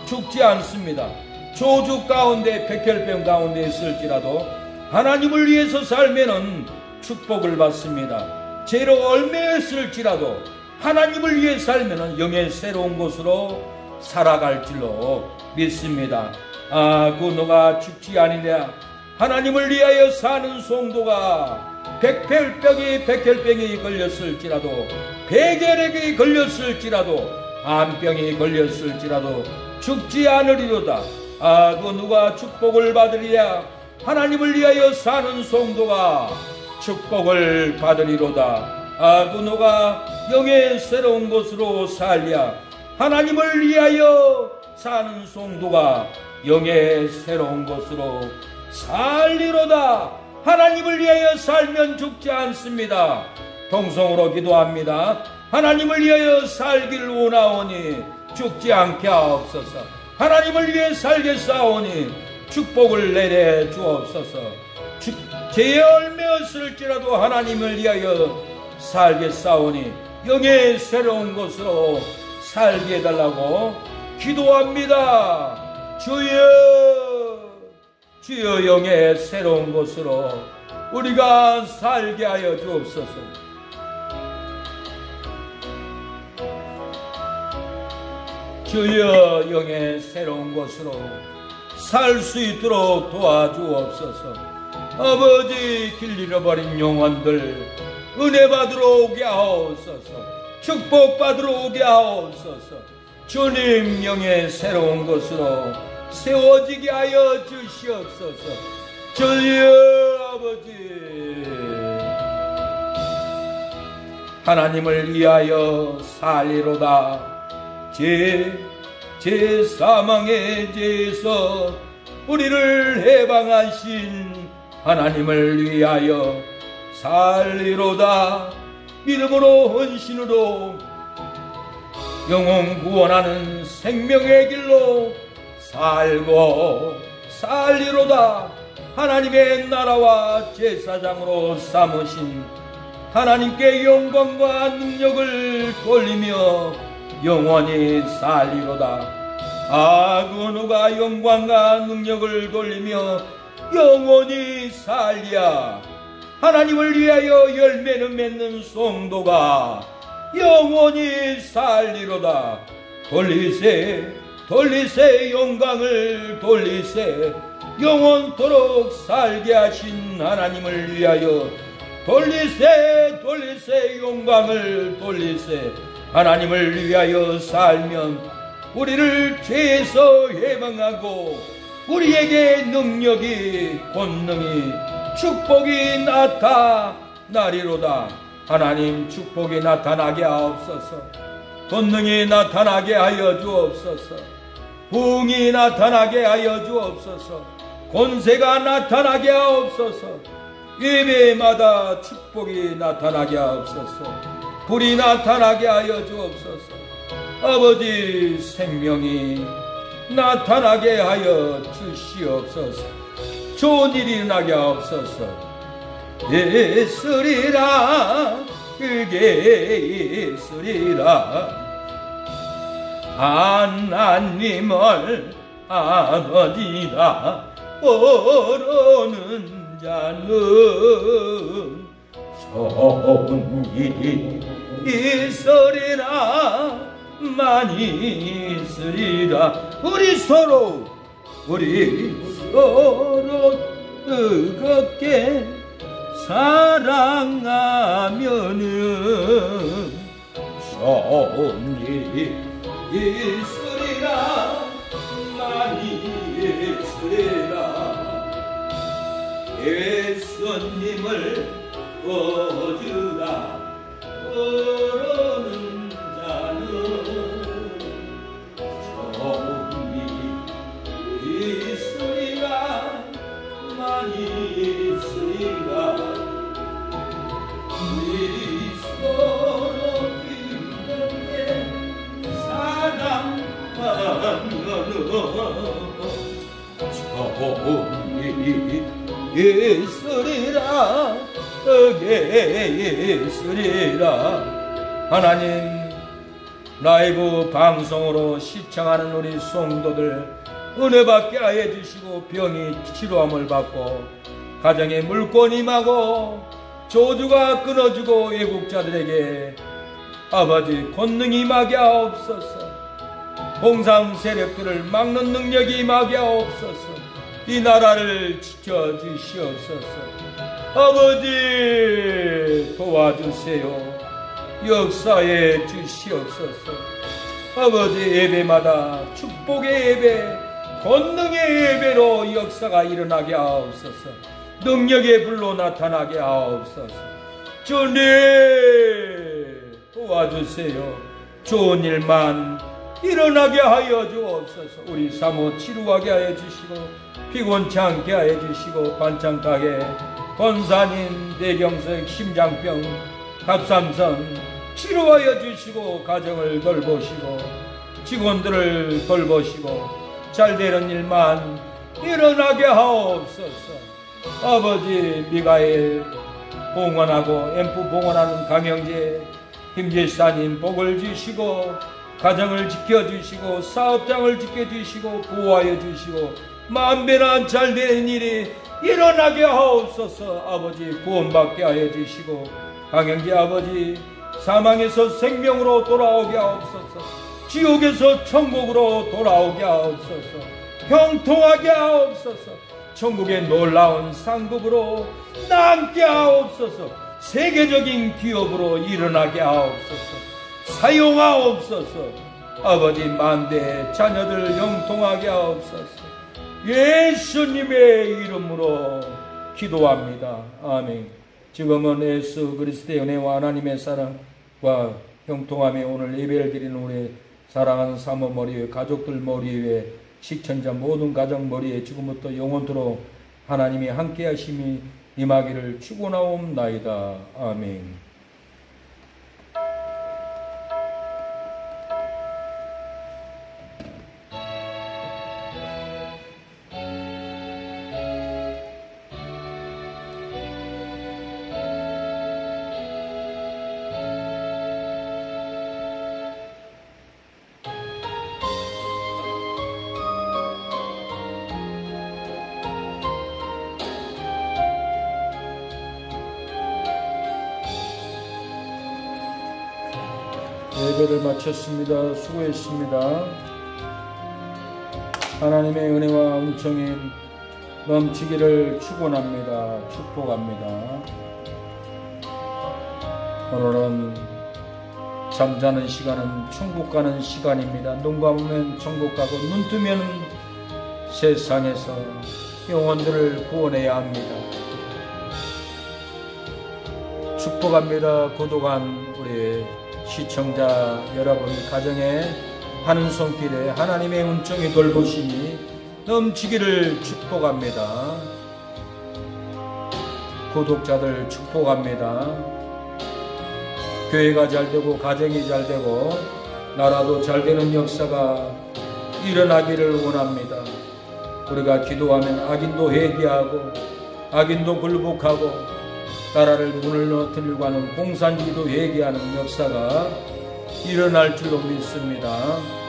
죽지 않습니다. 조주 가운데 백혈병 가운데 있을지라도 하나님을 위해서 살면은 축복을 받습니다. 죄로 얽매였을지라도 하나님을 위해 살면은 영의 새로운 곳으로 살아갈 줄로 믿습니다. 그 너가 죽지 아니냐. 하나님을 위하여 사는 성도가 백혈병이 걸렸을지라도 폐결핵이 걸렸을지라도 암병이 걸렸을지라도 죽지 않으리로다. 그 누가 축복을 받으리랴. 하나님을 위하여 사는 성도가 축복을 받으리로다. 그 누가 영의 새로운 곳으로 살랴. 하나님을 위하여 사는 성도가 영의 새로운 곳으로 살리로다. 하나님을 위하여 살면 죽지 않습니다. 통성으로 기도합니다. 하나님을 위하여 살길 원하오니 죽지 않게 하옵소서. 하나님을 위해 살겠사오니 축복을 내려 주옵소서. 죄에 얽매였을지라도 하나님을 위하여 살겠사오니 영의 새로운 곳으로 살게 해달라고 기도합니다. 주여 영의 새로운 곳으로 우리가 살게 하여 주옵소서. 주여 영의 새로운 곳으로 살 수 있도록 도와주옵소서. 아버지, 길 잃어버린 영혼들 은혜 받으러 오게 하옵소서. 축복 받으러 오게 하옵소서. 주님 영의 새로운 곳으로 세워지게 하여 주시옵소서. 주여 아버지, 하나님을 위하여 살리로다. 제 사망의 죄에서 우리를 해방하신 하나님을 위하여 살리로다. 믿음으로 헌신으로 영혼 구원하는 생명의 길로 살고 살리로다. 하나님의 나라와 제사장으로 삼으신 하나님께 영광과 능력을 돌리며 영원히 살리로다. 그 누가 영광과 능력을 돌리며 영원히 살랴. 하나님을 위하여 열매는 맺는 성도가 영원히 살리로다. 돌리세 영광을 돌리세. 영원토록 살게 하신 하나님을 위하여 돌리세 돌리세 영광을 돌리세. 하나님을 위하여 살면 우리를 죄에서 해방하고 우리에게 능력이 권능이 축복이 나타나리로다. 하나님 축복이 나타나게 하옵소서. 권능이 나타나게 하여 주옵소서. 부흥이 나타나게 하여 주옵소서. 권세가 나타나게 하옵소서. 예배마다 축복이 나타나게 하옵소서. 불이 나타나게 하여 주옵소서. 아버지 생명이 나타나게 하여 주시옵소서. 좋은 일이 일어나게 하옵소서. 예수리라 그게 예수리라. 하나님을 아버지라 모르는 자는 좋은 일이 있으리라 많이 있으리라. 우리 서로 뜨겁게 사랑하면은 좋은 일이 있으리라 많이 있으리라. 예수님을 보주라 모르는 자는 좋은 일이 있으리라 많이 있으리라. 우리 서로 뜨겁게 사랑하면은 좋은 일이 있으리라 있으리라. 하나님 라이브 방송으로 시청하는 우리 성도들 은혜 받게 하여 주시고 병이 치료함을 받고 가정에 물권이 임하고 저주가 끊어지고 애국자들에게 아버지 권능이 임하게 하옵소서. 공상 세력들을 막는 능력이 임하게 하옵소서. 이 나라를 지켜주시옵소서. 아버지 도와주세요. 역사해 주시옵소서. 아버지 예배마다 축복의 예배 권능의 예배로 역사가 일어나게 하옵소서. 능력의 불로 나타나게 하옵소서. 주님 도와주세요. 좋은 일만 일어나게 하여 주옵소서. 우리 사모 치료하게 하여 주시고 피곤치 않게 하여 주시고 반창가게 권사님 뇌경색 심장병 갑상선 치료하여 주시고 가정을 돌보시고 직원들을 돌보시고 잘되는 일만 일어나게 하옵소서. 아버지 미가엘 봉헌하고 앰프 봉헌하는 강영재 김제사님 복을 주시고 가정을 지켜주시고 사업장을 지켜주시고 보호하여 주시고 만배나 잘되는 일이 일어나게 하옵소서. 아버지 구원받게 하여 주시고 강영재 아버지 사망에서 생명으로 돌아오게 하옵소서. 지옥에서 천국으로 돌아오게 하옵소서. 형통하게 하옵소서. 천국의 놀라운 상급으로 남게 하옵소서. 세계적인 기업으로 일어나게 하옵소서. 사용하옵소서. 아버지 만대 자녀들 형통하게 하옵소서. 예수님의 이름으로 기도합니다. 아멘. 지금은 예수 그리스도의 은혜와 하나님의 사랑과 형통함에 오늘 예배를 드리는 우리 사랑하는 사모 머리 위에 가족들 머리 위에 식천자 모든 가정 머리에 지금부터 영원토록 하나님이 함께 하심이 임하기를 축원하옵나이다. 아멘. 예배를 마쳤습니다. 수고했습니다. 하나님의 은혜와 은총인 넘치기를 축원합니다. 축복합니다. 오늘은 잠자는 시간은 천국 가는 시간입니다. 눈 감으면 천국 가고 눈 뜨면 세상에서 영혼들을 구원해야 합니다. 축복합니다. 구독한 우리 시청자 여러분 가정에 하는 손길에 하나님의 은총이 돌보심이 넘치기를 축복합니다. 구독자들 축복합니다. 교회가 잘되고 가정이 잘되고 나라도 잘되는 역사가 일어나기를 원합니다. 우리가 기도하면 악인도 회개하고 악인도 굴복하고 나라를 문을 넣으려고 하는 공산주의도 회개하는 역사가 일어날 줄로 믿습니다.